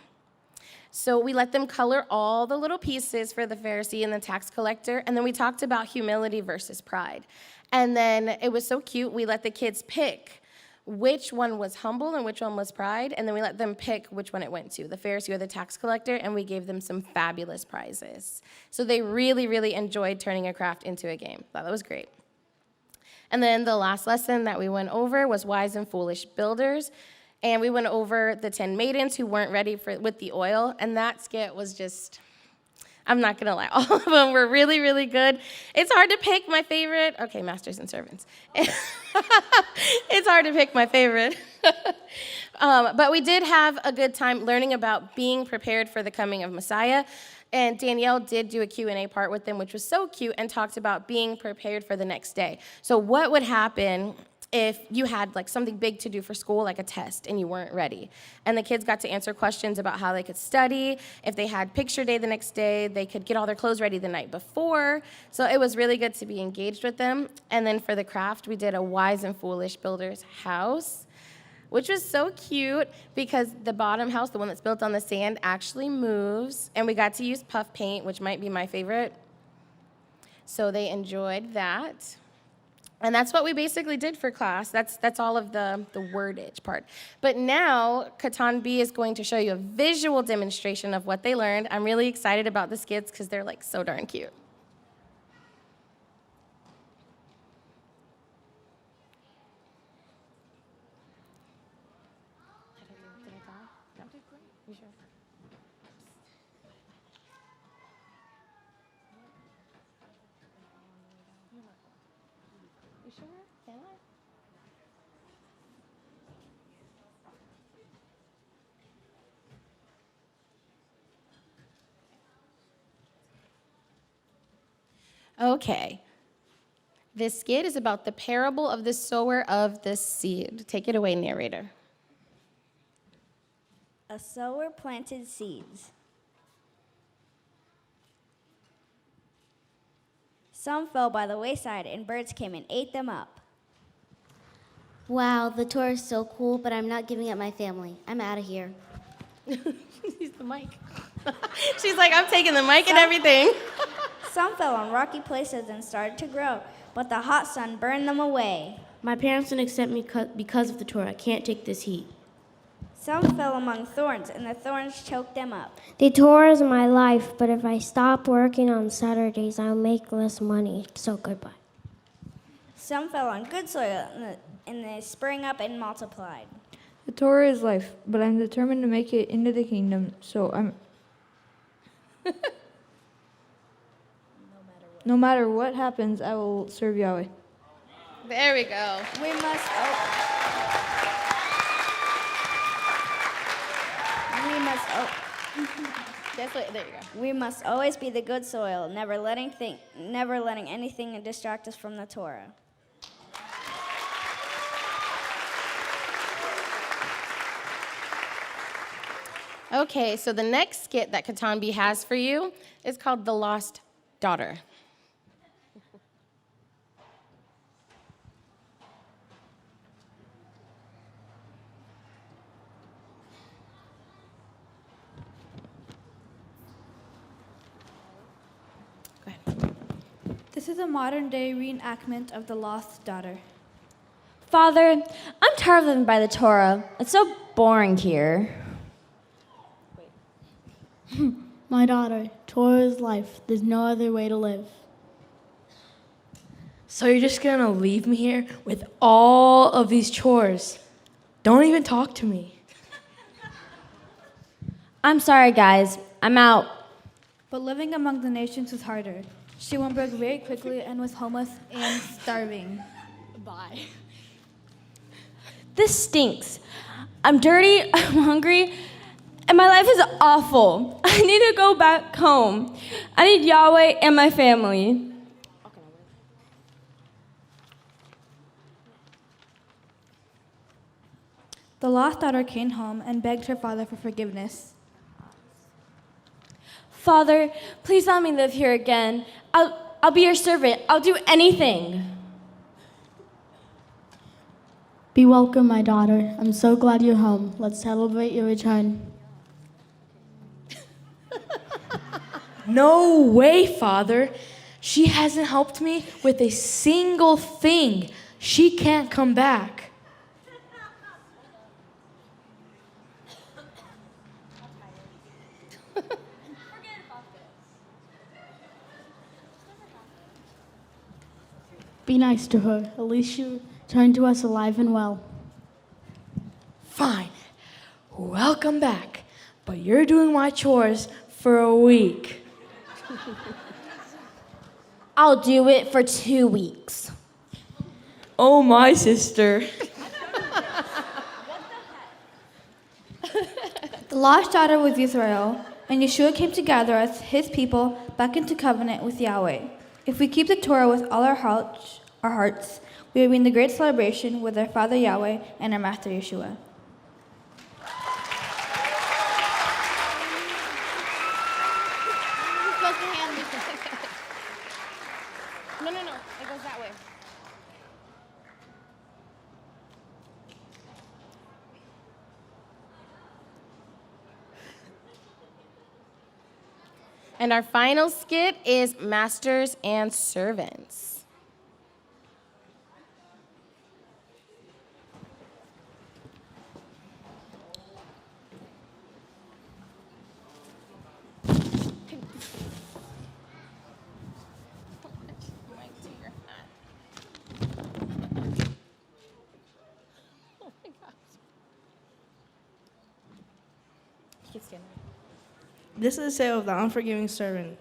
So we let them color all the little pieces for the Pharisee and the tax collector, and then we talked about humility versus pride. And then it was so cute, we let the kids pick which one was humble and which one was pride, and then we let them pick which one it went to, the Pharisee or the tax collector, and we gave them some fabulous prizes. So they really, really enjoyed turning a craft into a game. Thought that was great. And then the last lesson that we went over was wise and foolish builders. And we went over the 10 maidens who weren't ready with the oil, and that skit was just, I'm not gonna lie, all of them were really, really good. It's hard to pick my favorite. Okay, Masters and Servants. It's hard to pick my favorite. But we did have a good time learning about being prepared for the coming of Messiah. And Danielle did do a Q&A part with them, which was so cute, and talked about being prepared for the next day. So what would happen if you had like something big to do for school, like a test, and you weren't ready? And the kids got to answer questions about how they could study. If they had picture day the next day, they could get all their clothes ready the night before. So it was really good to be engaged with them. And then for the craft, we did a wise and foolish builder's house, which was so cute because the bottom house, the one that's built on the sand, actually moves. And we got to use puff paint, which might be my favorite. So they enjoyed that. And that's what we basically did for class. That's all of the wordage part. But now, Katan B is going to show you a visual demonstration of what they learned. I'm really excited about the skits because they're like so darn cute. Okay. This skit is about the parable of the sower of the seed. Take it away, narrator. A sower planted seeds. Some fell by the wayside, and birds came and ate them up. Wow, the tour is so cool, but I'm not giving up my family. I'm out of here. Use the mic. She's like, I'm taking the mic and everything. Some fell on rocky places and started to grow, but the hot sun burned them away. My parents didn't accept me because of the Torah. I can't take this heat. Some fell among thorns, and the thorns choked them up. The Torah is my life, but if I stop working on Saturdays, I'll make less money. So goodbye. Some fell on good soil, and they sprang up and multiplied. The Torah is life, but I'm determined to make it into the kingdom, so I'm... No matter what happens, I will serve Yahweh. There we go. We must There you go. We must always be the good soil, never letting anything distract us from the Torah. Okay, so the next skit that Katan B has for you is called The Lost Daughter. This is a modern-day reenactment of the lost daughter. Father, I'm tired of living by the Torah. It's so boring here. My daughter, Torah is life. There's no other way to live. So you're just gonna leave me here with all of these chores? Don't even talk to me. I'm sorry, guys. I'm out. But living among the nations was harder. She went broke very quickly and was homeless and starving. Bye. This stinks. I'm dirty, I'm hungry, and my life is awful. I need to go back home. I need Yahweh and my family. The lost daughter came home and begged her father for forgiveness. Father, please let me live here again. I'll be your servant. I'll do anything. Be welcome, my daughter. I'm so glad you're home. Let's celebrate your return. No way, Father. She hasn't helped me with a single thing. She can't come back. Be nice to her. At least she returned to us alive and well. Fine. Welcome back. But you're doing my chores for a week. I'll do it for 2 weeks. Oh, my sister. The lost daughter was Israel, and Yeshua came to gather us, his people, back into covenant with Yahweh. If we keep the Torah with all our hearts, we will be in the great celebration with our Father Yahweh and our Master Yeshua. No, it goes that way. And our final skit is Masters and Servants. This is the tale of the unforgiving servant.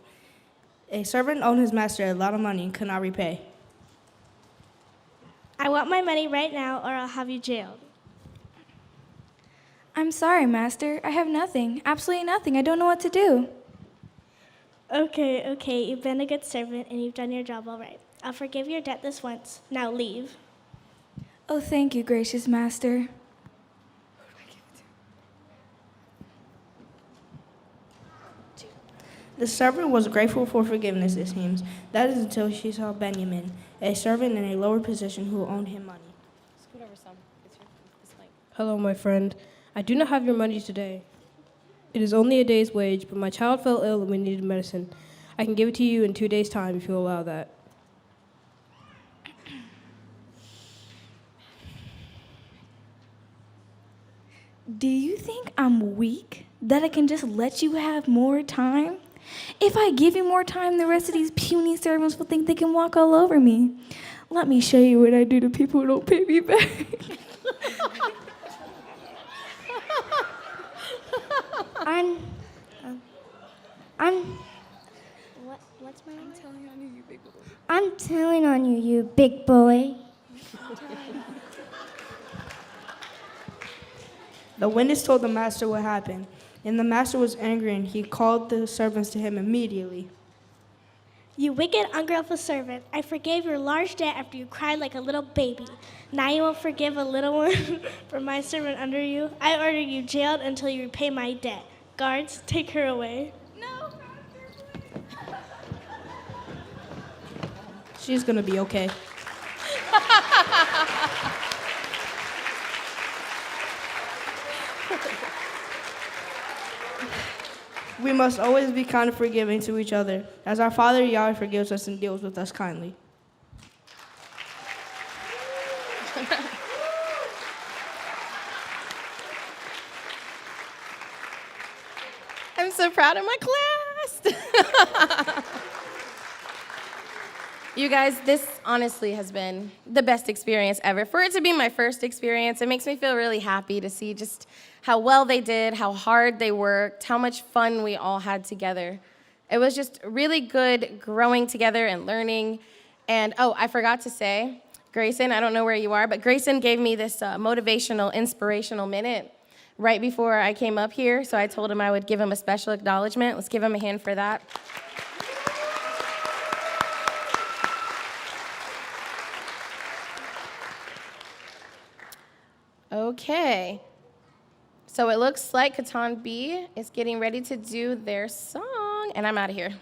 A servant owed his master a lot of money and could not repay. I want my money right now or I'll have you jailed. I'm sorry, Master. I have nothing. Absolutely nothing. I don't know what to do. Okay, you've been a good servant and you've done your job all right. I'll forgive your debt this once. Now leave. Oh, thank you, gracious Master. The servant was grateful for forgiveness, it seems. That is until she saw Benjamin, a servant in a lower position who owed him money. Scoot over some. This mic. Hello, my friend. I do not have your money today. It is only a day's wage, but my child fell ill and we needed medicine. I can give it to you in 2 days' time if you allow that. Do you think I'm weak? That I can just let you have more time? If I give you more time, the rest of these puny servants will think they can walk all over me. Let me show you what I do to people who don't pay me back. What's my name? I'm telling on you, you big boy. The witness told the master what happened, and the master was angry and he called the servants to him immediately. You wicked, ungrateful servant, I forgave your large debt after you cried like a little baby. Now you won't forgive a little one for my servant under you? I order you jailed until you repay my debt. Guards, take her away. She's gonna be okay. We must always be kind and forgiving to each other, as our Father Yahweh forgives us and deals with us kindly. I'm so proud of my class. You guys, this honestly has been the best experience ever. For it to be my first experience, it makes me feel really happy to see just how well they did, how hard they worked, how much fun we all had together. It was just really good growing together and learning. And oh, I forgot to say, Grayson, I don't know where you are, but Grayson gave me this motivational, inspirational minute right before I came up here. So I told him I would give him a special acknowledgement. Let's give him a hand for that. Okay, so it looks like Katan B is getting ready to do their song, and I'm out of here.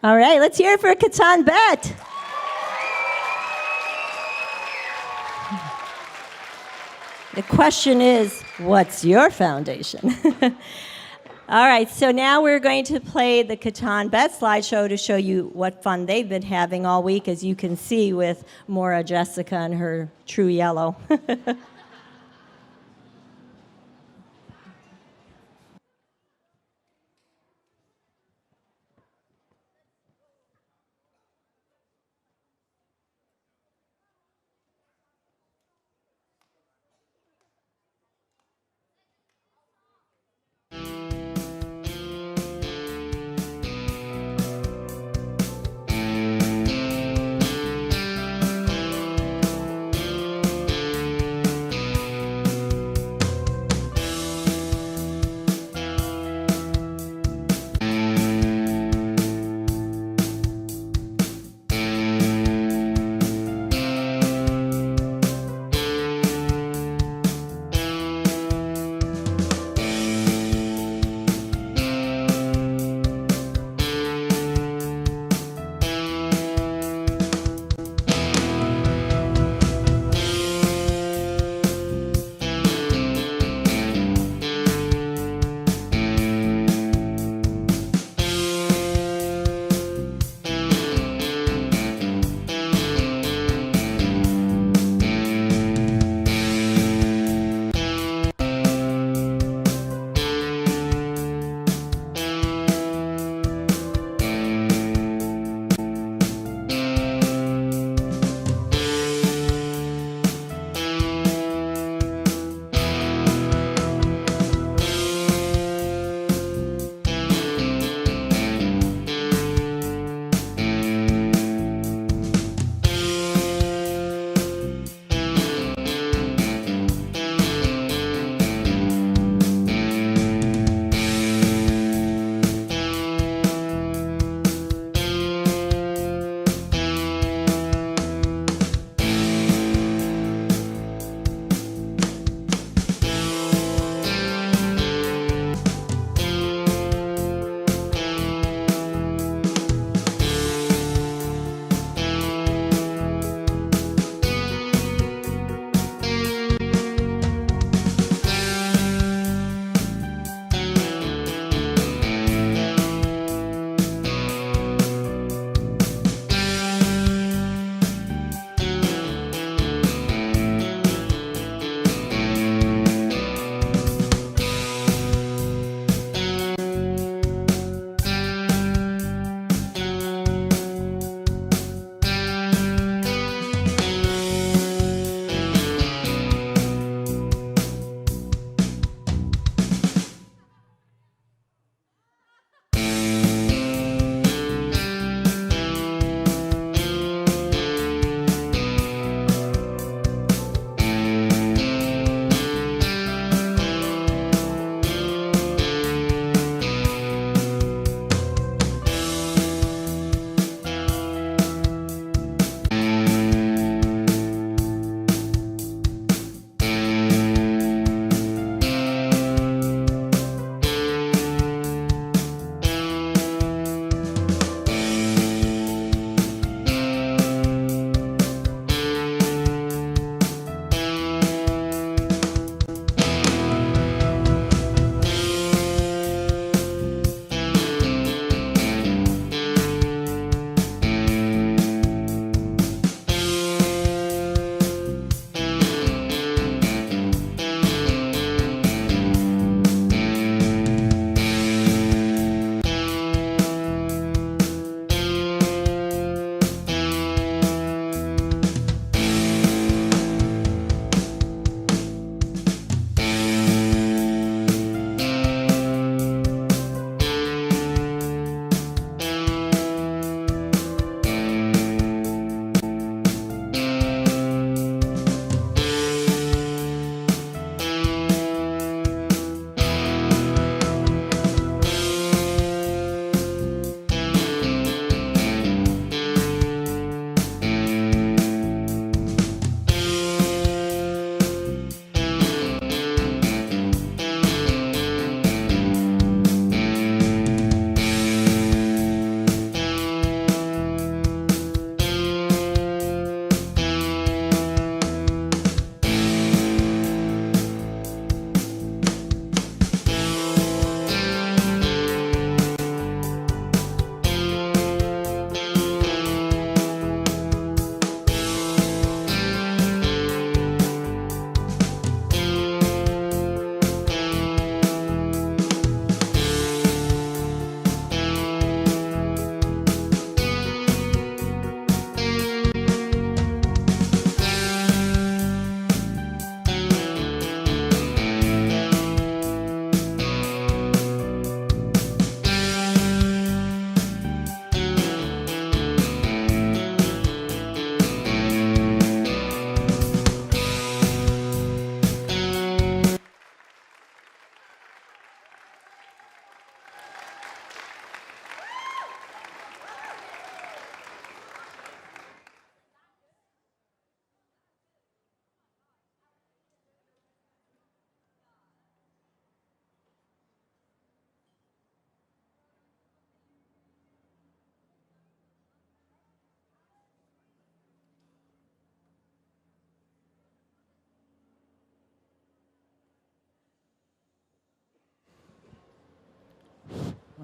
All right, let's hear it for Katan Bet. The question is, what's your foundation? All right, so now we're going to play the Katan Bet slideshow to show you what fun they've been having all week, as you can see with Maura Jessica and her true yellow.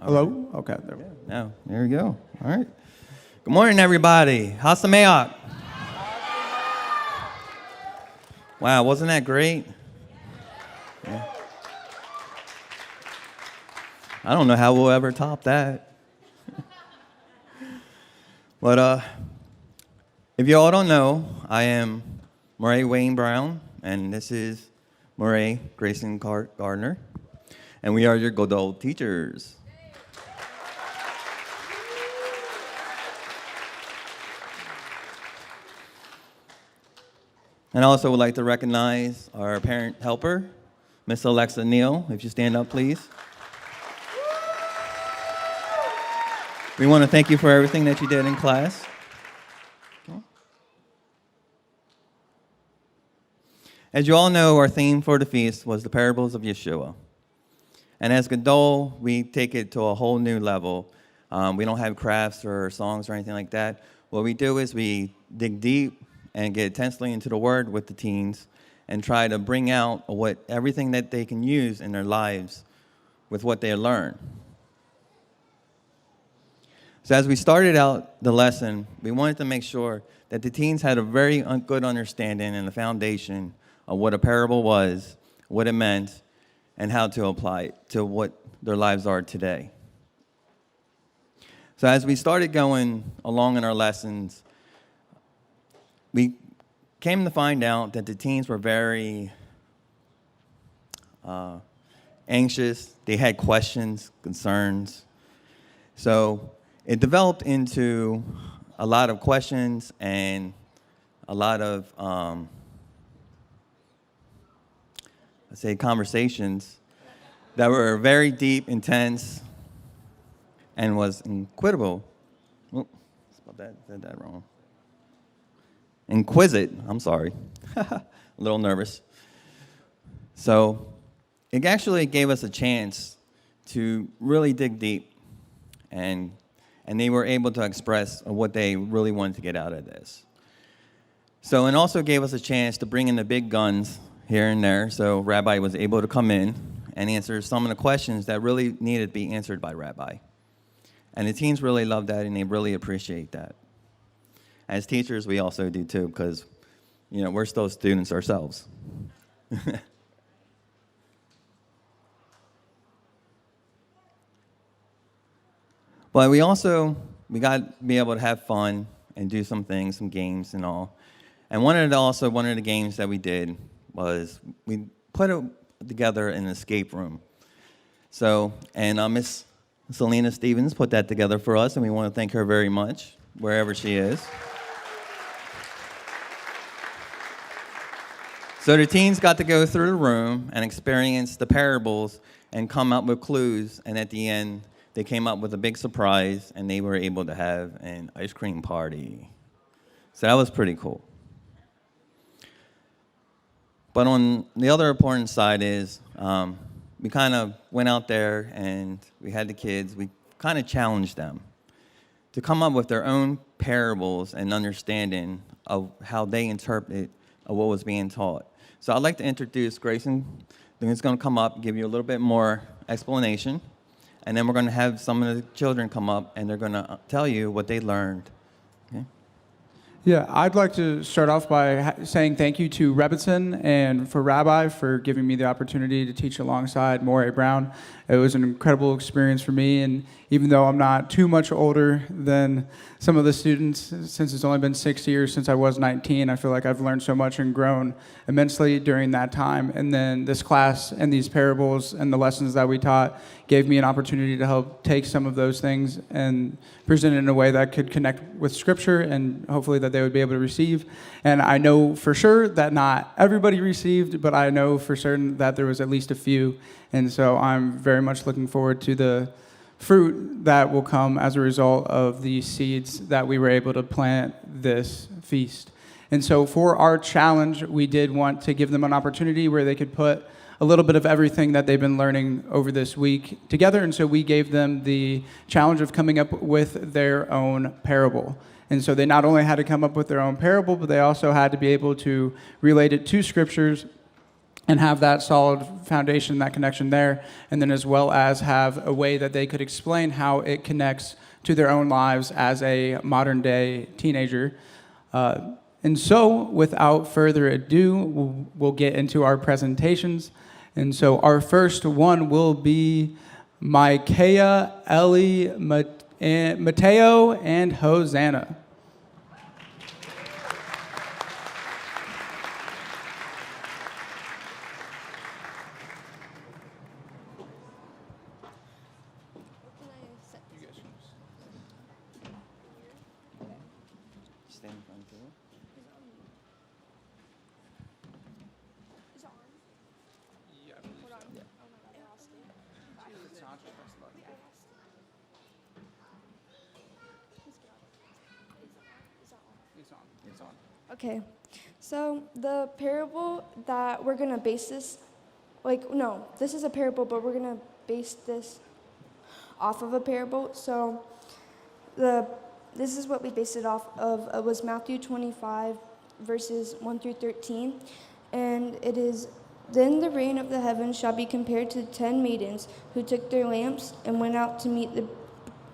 Hello? Okay, there we go. No, there we go. All right. Good morning, everybody. How's Sameach? Wow, wasn't that great? Yeah. I don't know how we'll ever top that. But if you all don't know, I am Murray Wayne Brown, and this is Murray Grayson Gardner, and we are your Godoll teachers. And I also would like to recognize our parent helper, Miss Alexa Neal. If you stand up, please. We want to thank you for everything that you did in class. As you all know, our theme for the feast was the parables of Yeshua. And as Godoll, we take it to a whole new level. We don't have crafts or songs or anything like that. What we do is we dig deep and get intensely into the Word with the teens and try to bring out everything that they can use in their lives with what they learn. So as we started out the lesson, we wanted to make sure that the teens had a very good understanding and a foundation of what a parable was, what it meant, and how to apply it to what their lives are today. So as we started going along in our lessons, we came to find out that the teens were very anxious. They had questions, concerns. So it developed into a lot of questions and a lot of, conversations that were very deep, intense, and was inquisitive. Oh, said that wrong. Inquisitive, I'm sorry. A little nervous. So it actually gave us a chance to really dig deep, and they were able to express what they really wanted to get out of this. So it also gave us a chance to bring in the big guns here and there, so Rabbi was able to come in and answer some of the questions that really needed to be answered by Rabbi. And the teens really love that, and they really appreciate that. As teachers, we also do too, because, we're still students ourselves. But we got to be able to have fun and do some things, some games and all. And one of the games that we did was we put it together in an escape room. So, and Miss Selena Stevens put that together for us, and we want to thank her very much, wherever she is. So the teens got to go through the room and experience the parables and come up with clues, and at the end, they came up with a big surprise, and they were able to have an ice cream party. So that was pretty cool. But on the other important side is we kind of went out there and we had the kids, we kind of challenged them to come up with their own parables and understanding of how they interpret what was being taught. So I'd like to introduce Grayson, who's going to come up, give you a little bit more explanation, and then we're going to have some of the children come up and they're going to tell you what they learned. Okay? Yeah, I'd like to start off by saying thank you to Rebbitzin and for Rabbi for giving me the opportunity to teach alongside Morey Brown. It was an incredible experience for me, and even though I'm not too much older than some of the students, since it's only been 6 years since I was 19, I feel like I've learned so much and grown immensely during that time. And then this class and these parables and the lessons that we taught gave me an opportunity to help take some of those things and present it in a way that could connect with Scripture and hopefully that they would be able to receive. And I know for sure that not everybody received, but I know for certain that there was at least a few. And so I'm very much looking forward to the fruit that will come as a result of the seeds that we were able to plant this feast. And so for our challenge, we did want to give them an opportunity where they could put a little bit of everything that they've been learning over this week together. And so we gave them the challenge of coming up with their own parable. And so they not only had to come up with their own parable, but they also had to be able to relate it to scriptures and have that solid foundation, that connection there, and then as well as have a way that they could explain how it connects to their own lives as a modern day teenager. And so, without further ado, we'll get into our presentations. And so our first one will be Micaiah, Ellie, Mateo, and Hosanna. Okay, so the parable that we're going to base this, this is a parable, but we're going to base this off of a parable. So this is what we based it off of. It was Matthew 25, verses 1 through 13. And it is, "Then the reign of the heavens shall be compared to 10 maidens who took their lamps and went out to meet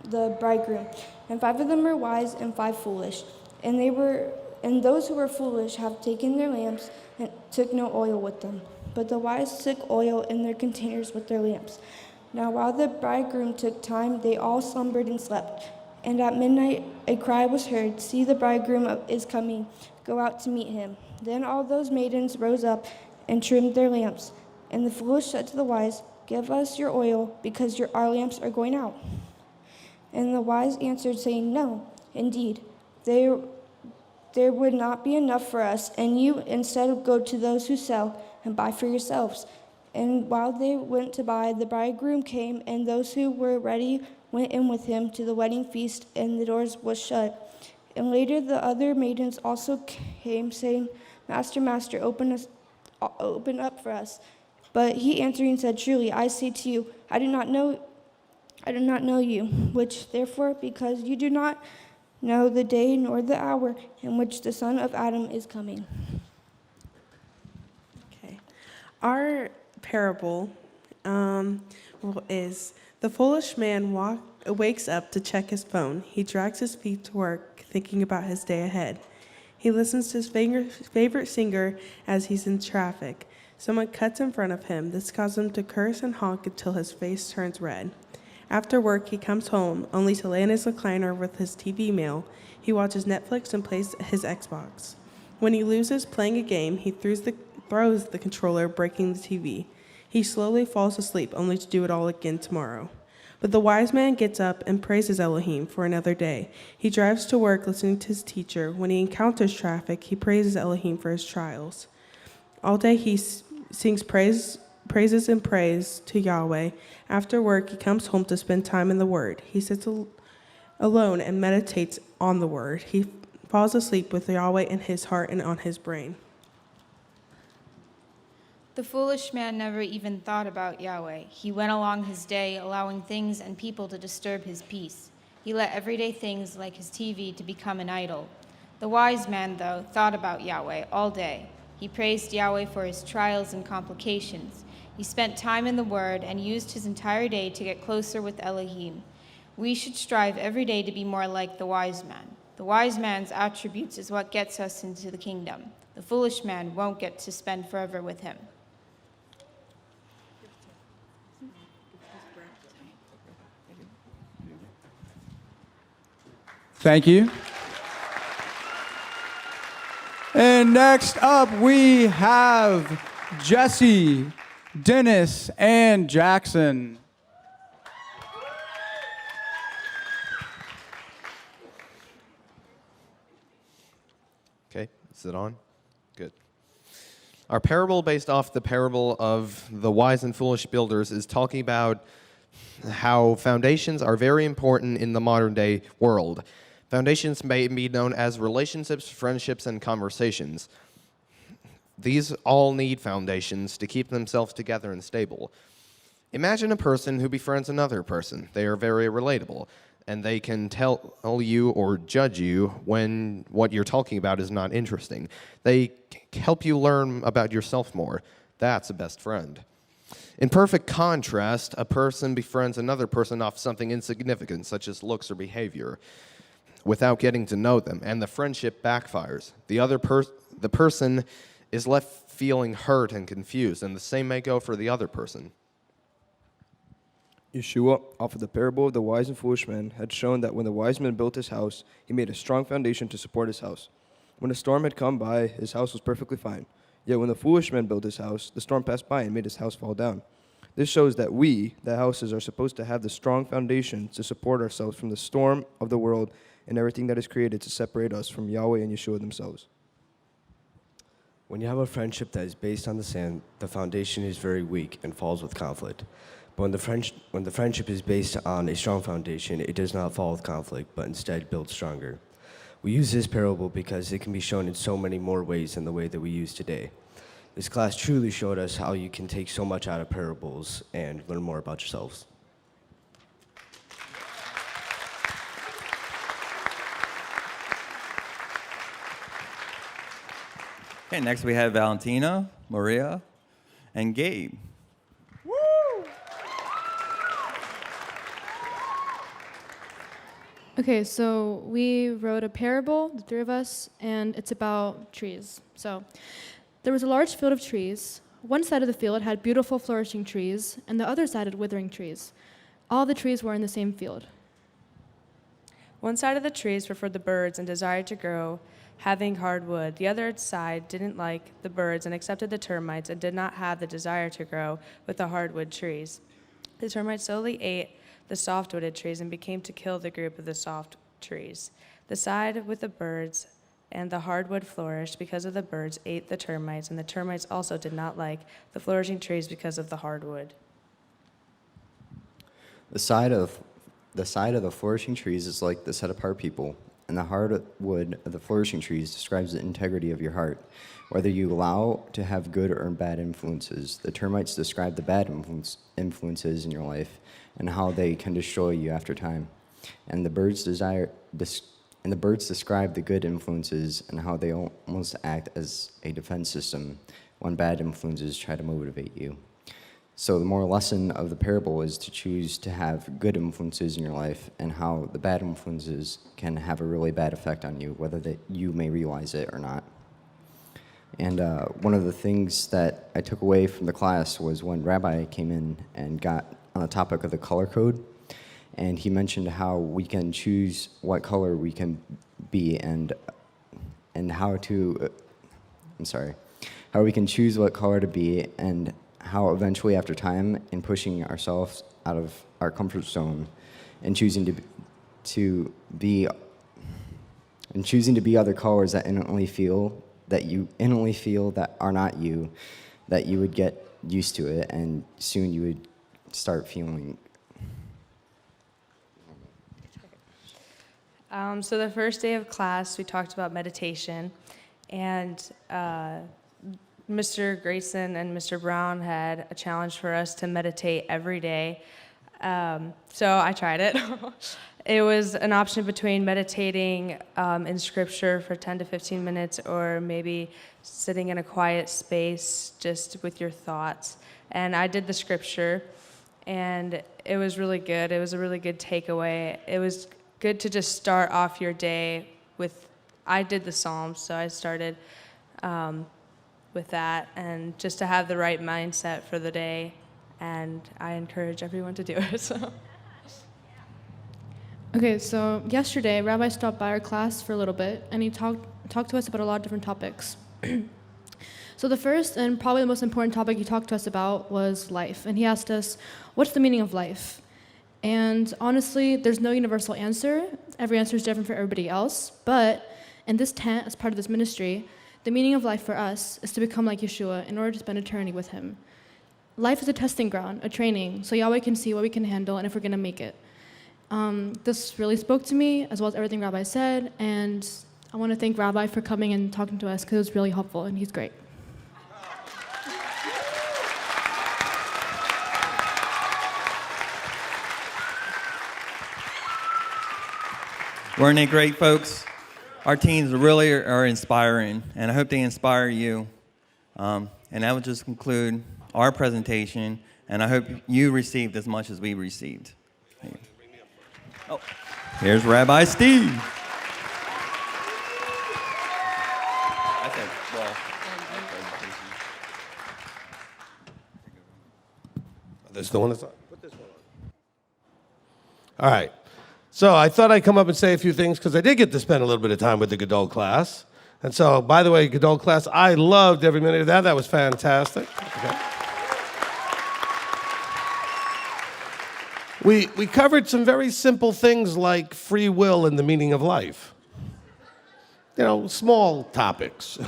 the bridegroom. And 5 of them were wise and 5 foolish. And those who were foolish have taken their lamps and took no oil with them. But the wise took oil in their containers with their lamps. Now while the bridegroom took time, they all slumbered and slept. And at midnight a cry was heard, 'See, the bridegroom is coming. Go out to meet him.' Then all those maidens rose up and trimmed their lamps. And the foolish said to the wise, 'Give us your oil, because our lamps are going out.' And the wise answered, saying, 'No, indeed, there would not be enough for us, and you instead go to those who sell and buy for yourselves.' And while they went to buy, the bridegroom came, and those who were ready went in with him to the wedding feast, and the doors was shut. And later the other maidens also came, saying, 'Master, Master, open up for us.' But he answering said, 'Truly I say to you, I do not know you. Which therefore, because you do not know the day nor the hour in which the Son of Adam is coming.'" Okay. Our parable is the foolish man wakes up to check his phone. He drags his feet to work, thinking about his day ahead. He listens to his favorite singer as he's in traffic. Someone cuts in front of him. This causes him to curse and honk until his face turns red. After work, he comes home, only to lay in his recliner with his TV meal. He watches Netflix and plays his Xbox. When he loses playing a game, he throws the controller, breaking the TV. He slowly falls asleep, only to do it all again tomorrow. But the wise man gets up and praises Elohim for another day. He drives to work listening to his teacher. When he encounters traffic, he praises Elohim for his trials. All day he sings praises and praise to Yahweh. After work, he comes home to spend time in the Word. He sits alone and meditates on the Word. He falls asleep with Yahweh in his heart and on his brain. The foolish man never even thought about Yahweh. He went along his day, allowing things and people to disturb his peace. He let everyday things like his TV to become an idol. The wise man, though, thought about Yahweh all day. He praised Yahweh for his trials and complications. He spent time in the Word and used his entire day to get closer with Elohim. We should strive every day to be more like the wise man. The wise man's attributes is what gets us into the kingdom. The foolish man won't get to spend forever with him. Thank you. And next up, we have Jesse, Dennis, and Jackson. Okay, is it on? Good. Our parable, based off the parable of the wise and foolish builders, is talking about how foundations are very important in the modern day world. Foundations may be known as relationships, friendships, and conversations. These all need foundations to keep themselves together and stable. Imagine a person who befriends another person. They are very relatable, and they can tell you or judge you when what you're talking about is not interesting. They help you learn about yourself more. That's a best friend. In perfect contrast, a person befriends another person off something insignificant, such as looks or behavior, without getting to know them, and the friendship backfires. The person is left feeling hurt and confused, and the same may go for the other person. Yeshua, off of the parable of the wise and foolish men, had shown that when the wise man built his house, he made a strong foundation to support his house. When a storm had come by, his house was perfectly fine. Yet when the foolish man built his house, the storm passed by and made his house fall down. This shows that we, the houses, are supposed to have the strong foundation to support ourselves from the storm of the world and everything that is created to separate us from Yahweh and Yeshua themselves. When you have a friendship that is based on the sand, the foundation is very weak and falls with conflict. But when the friendship is based on a strong foundation, it does not fall with conflict, but instead builds stronger. We use this parable because it can be shown in so many more ways than the way that we use today. This class truly showed us how you can take so much out of parables and learn more about yourselves. Okay, next we have Valentina, Maria, and Gabe. Okay, so we wrote a parable, the three of us, and it's about trees. So there was a large field of trees. One side of the field had beautiful flourishing trees, and the other side had withering trees. All the trees were in the same field. One side of the trees were for the birds and desired to grow, having hard wood. The other side didn't like the birds and accepted the termites and did not have the desire to grow with the hardwood trees. The termites slowly ate the soft-wooded trees and became to kill the group of the soft trees. The side with the birds and the hardwood flourished because of the birds ate the termites, and the termites also did not like the flourishing trees because of the hardwood. The side of the flourishing trees is like the set-apart people, and the hardwood of the flourishing trees describes the integrity of your heart, whether you allow to have good or bad influences. The termites describe the bad influences in your life and how they can destroy you after time. And the birds describe the good influences and how they almost act as a defense system when bad influences try to motivate you. So the moral lesson of the parable is to choose to have good influences in your life and how the bad influences can have a really bad effect on you, whether that you may realize it or not. And one of the things that I took away from the class was when Rabbi came in and got on the topic of the color code, and he mentioned how we can choose what color we can be and how we can choose what color to be, and how eventually after time in pushing ourselves out of our comfort zone and choosing to be other colors that you innately feel that are not you, that you would get used to it, and soon you would start feeling. So the first day of class, we talked about meditation, and Mr. Grayson and Mr. Brown had a challenge for us to meditate every day. So I tried it. It was an option between meditating in scripture for 10 to 15 minutes or maybe sitting in a quiet space just with your thoughts. And I did the scripture, and it was really good. It was a really good takeaway. It was good to just start off your day with, I did the Psalms, so I started with that, and just to have the right mindset for the day, and I encourage everyone to do it. So. Okay, so yesterday, Rabbi stopped by our class for a little bit, and he talked to us about a lot of different topics. So the first and probably the most important topic he talked to us about was life, and he asked us, what's the meaning of life? And honestly, there's no universal answer. Every answer is different for everybody else, but in this tent, as part of this ministry, the meaning of life for us is to become like Yeshua in order to spend eternity with him. Life is a testing ground, a training, so Yahweh can see what we can handle and if we're going to make it. This really spoke to me, as well as everything Rabbi said, and I want to thank Rabbi for coming and talking to us because it was really helpful, and he's great. Weren't they great, folks? Our teens really are inspiring, and I hope they inspire you. And that would just conclude our presentation, and I hope you received as much as we received. Oh, here's Rabbi Steve. This the one that's on? Put this one on. All right. So I thought I'd come up and say a few things because I did get to spend a little bit of time with the Godoll class. And so, by the way, Godoll class, I loved every minute of that. That was fantastic. Okay. We covered some very simple things like free will and the meaning of life. You know, small topics.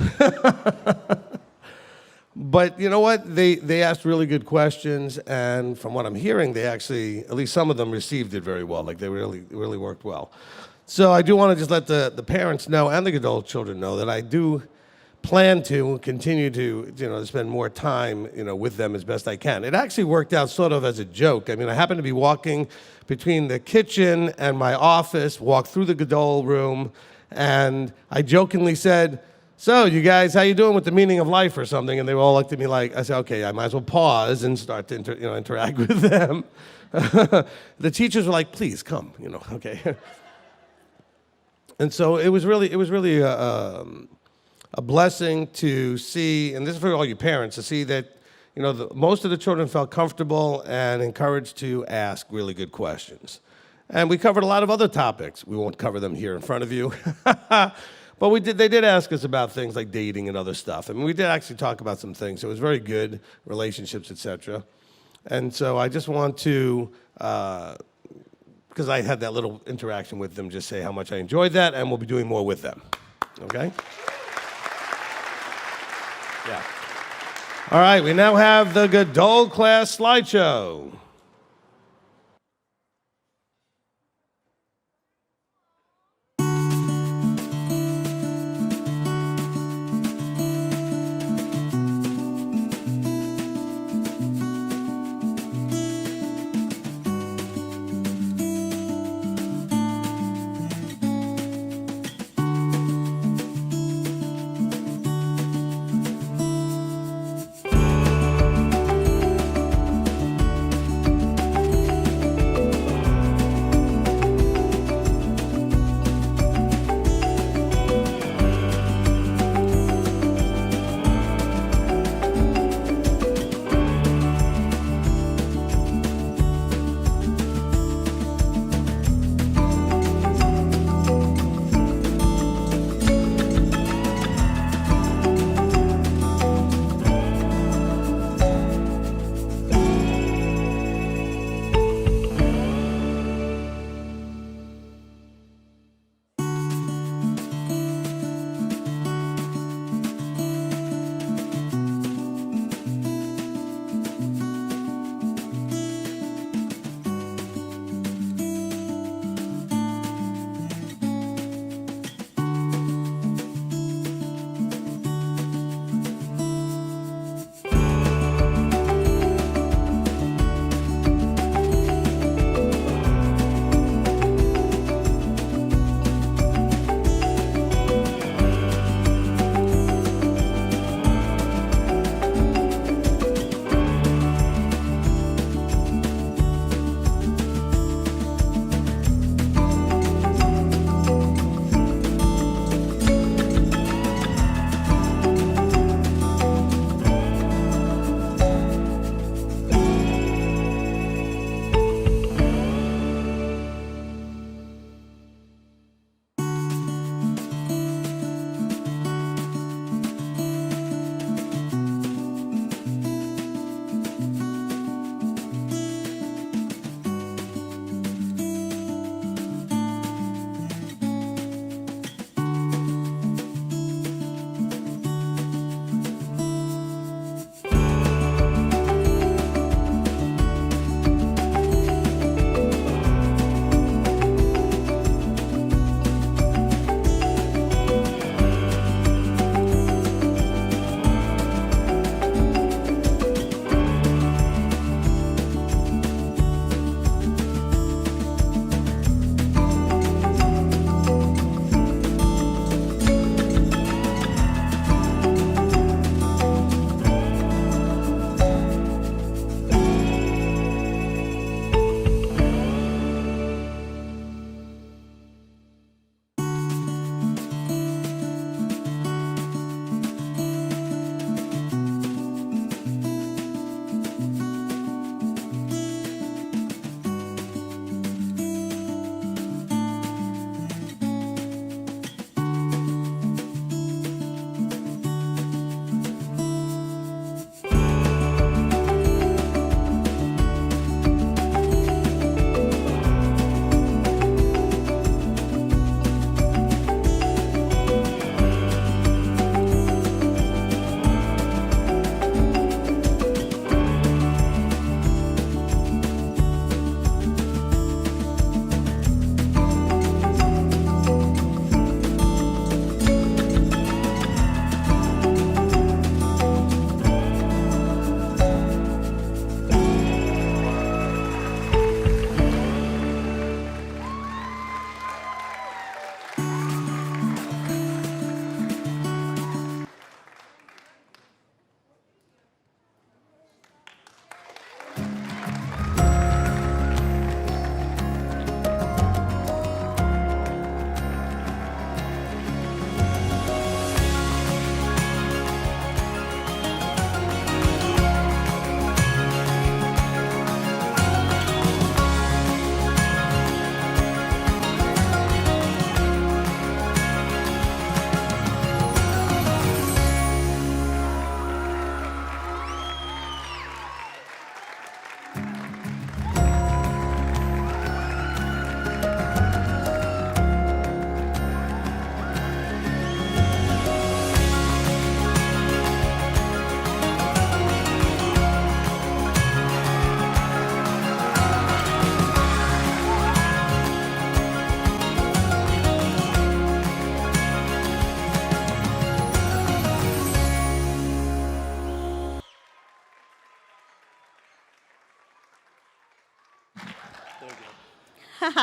But you know what? They asked really good questions, and from what I'm hearing, they actually, at least some of them, received it very well. Like they really worked well. So I do want to just let the parents know and the Godoll children know that I do plan to continue to spend more time with them as best I can. It actually worked out sort of as a joke. I mean, I happened to be walking between the kitchen and my office, walked through the Godoll room, and I jokingly said, "So, you guys, how you doing with the meaning of life or something?" And they all looked at me like, I said, okay, I might as well pause and start to interact with them. The teachers were like, "Please come," okay. And so it was really a blessing to see, and this is for all you parents, to see that most of the children felt comfortable and encouraged to ask really good questions. And we covered a lot of other topics. We won't cover them here in front of you. But they did ask us about things like dating and other stuff. I mean, we did actually talk about some things. It was very good, relationships, etc. And so I just want to, because I had that little interaction with them, just say how much I enjoyed that, and we'll be doing more with them. Okay? Yeah. All right, we now have the Godoll class slideshow.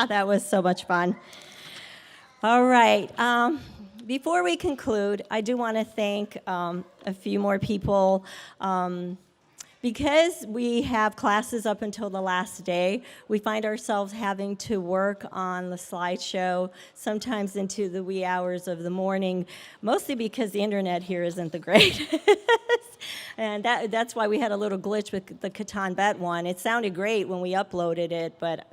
That was so much fun. All right. Before we conclude, I do want to thank a few more people. Because we have classes up until the last day, we find ourselves having to work on the slideshow, sometimes into the wee hours of the morning, mostly because the internet here isn't the greatest. And that's why we had a little glitch with the Katan bet one. It sounded great when we uploaded it, but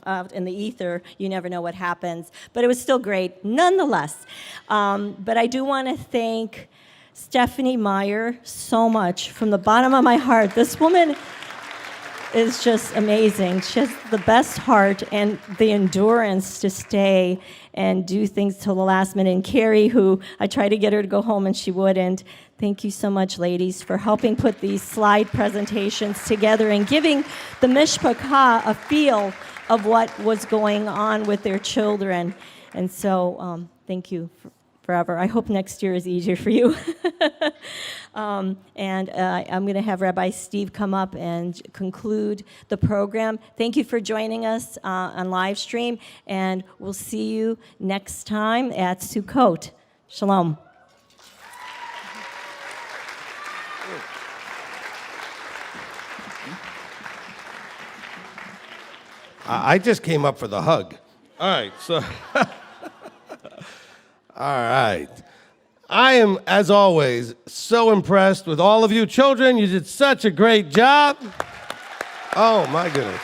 out in the ether, you never know what happens. But it was still great nonetheless. But I do want to thank Stephanie Meyer so much from the bottom of my heart. This woman is just amazing. She has the best heart and the endurance to stay and do things till the last minute. And Carrie, who I tried to get her to go home and she wouldn't. Thank you so much, ladies, for helping put these slide presentations together and giving the Mishpachah a feel of what was going on with their children. And so thank you forever. I hope next year is easier for you. I'm going to have Rabbi Steve come up and conclude the program. Thank you for joining us on live stream, and we'll see you next time at Sukkot. Shalom. I just came up for the hug. All right, so... All right. I am, as always, so impressed with all of you children. You did such a great job. Oh, my goodness.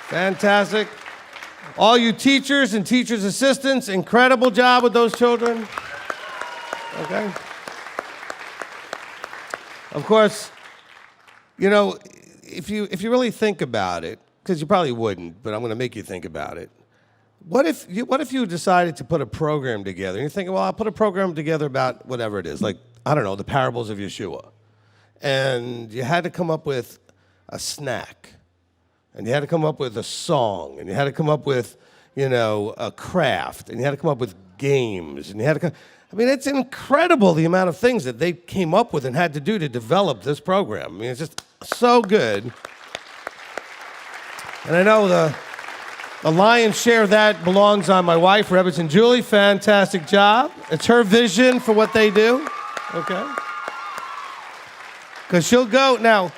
Fantastic. All you teachers and teachers' assistants, incredible job with those children. Okay. Of course, if you really think about it, because you probably wouldn't, but I'm going to make you think about it. What if you decided to put a program together? And you're thinking, well, I'll put a program together about whatever it is, like, I don't know, the parables of Yeshua. And you had to come up with a snack. And you had to come up with a song. And you had to come up with, a craft. And you had to come up with games. And you had to it's incredible the amount of things that they came up with and had to do to develop this program. It's just so good. And I know the lion's share of that belongs on my wife, Rebbetzin Julie. Fantastic job. It's her vision for what they do. Okay? Because she'll go. Now,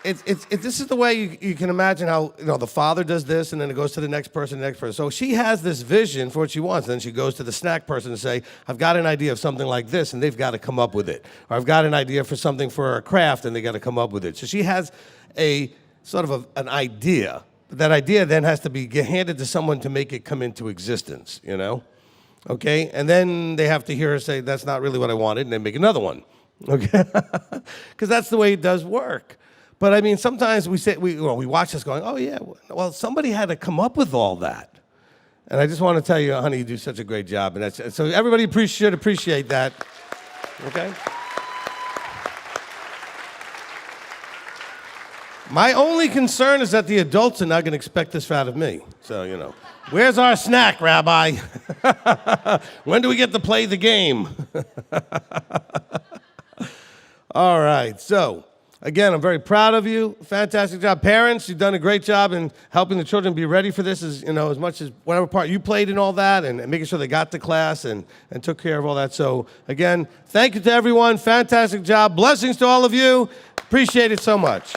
this is the way you can imagine how the father does this, and then it goes to the next person, So she has this vision for what she wants. And then she goes to the snack person and say, I've got an idea of something like this, and they've got to come up with it. Or I've got an idea for something for a craft, and they got to come up with it. So she has a sort of an idea. That idea then has to be handed to someone to make it come into existence, Okay? And then they have to hear her say, that's not really what I wanted, and then make another one. Okay? Because that's the way it does work. But sometimes we watch this going, oh yeah, well, somebody had to come up with all that. And I just want to tell you, honey, you do such a great job. And so everybody should appreciate that. Okay? My only concern is that the adults are not going to expect this out of me. So, where's our snack, Rabbi? When do we get to play the game? All right. So, again, I'm very proud of you. Fantastic job. Parents, you've done a great job in helping the children be ready for this as much as whatever part you played in all that and making sure they got to class and took care of all that. So, again, thank you to everyone. Fantastic job. Blessings to all of you. Appreciate it so much.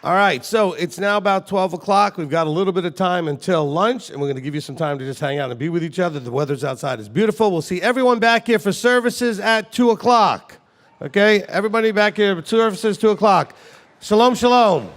All right, so it's now about 12 o'clock. We've got a little bit of time until lunch, and we're going to give you some time to just hang out and be with each other. The weather's outside is beautiful. We'll see everyone back here for services at 2 o'clock. Okay, everybody back here for services, 2 o'clock. Shalom, shalom.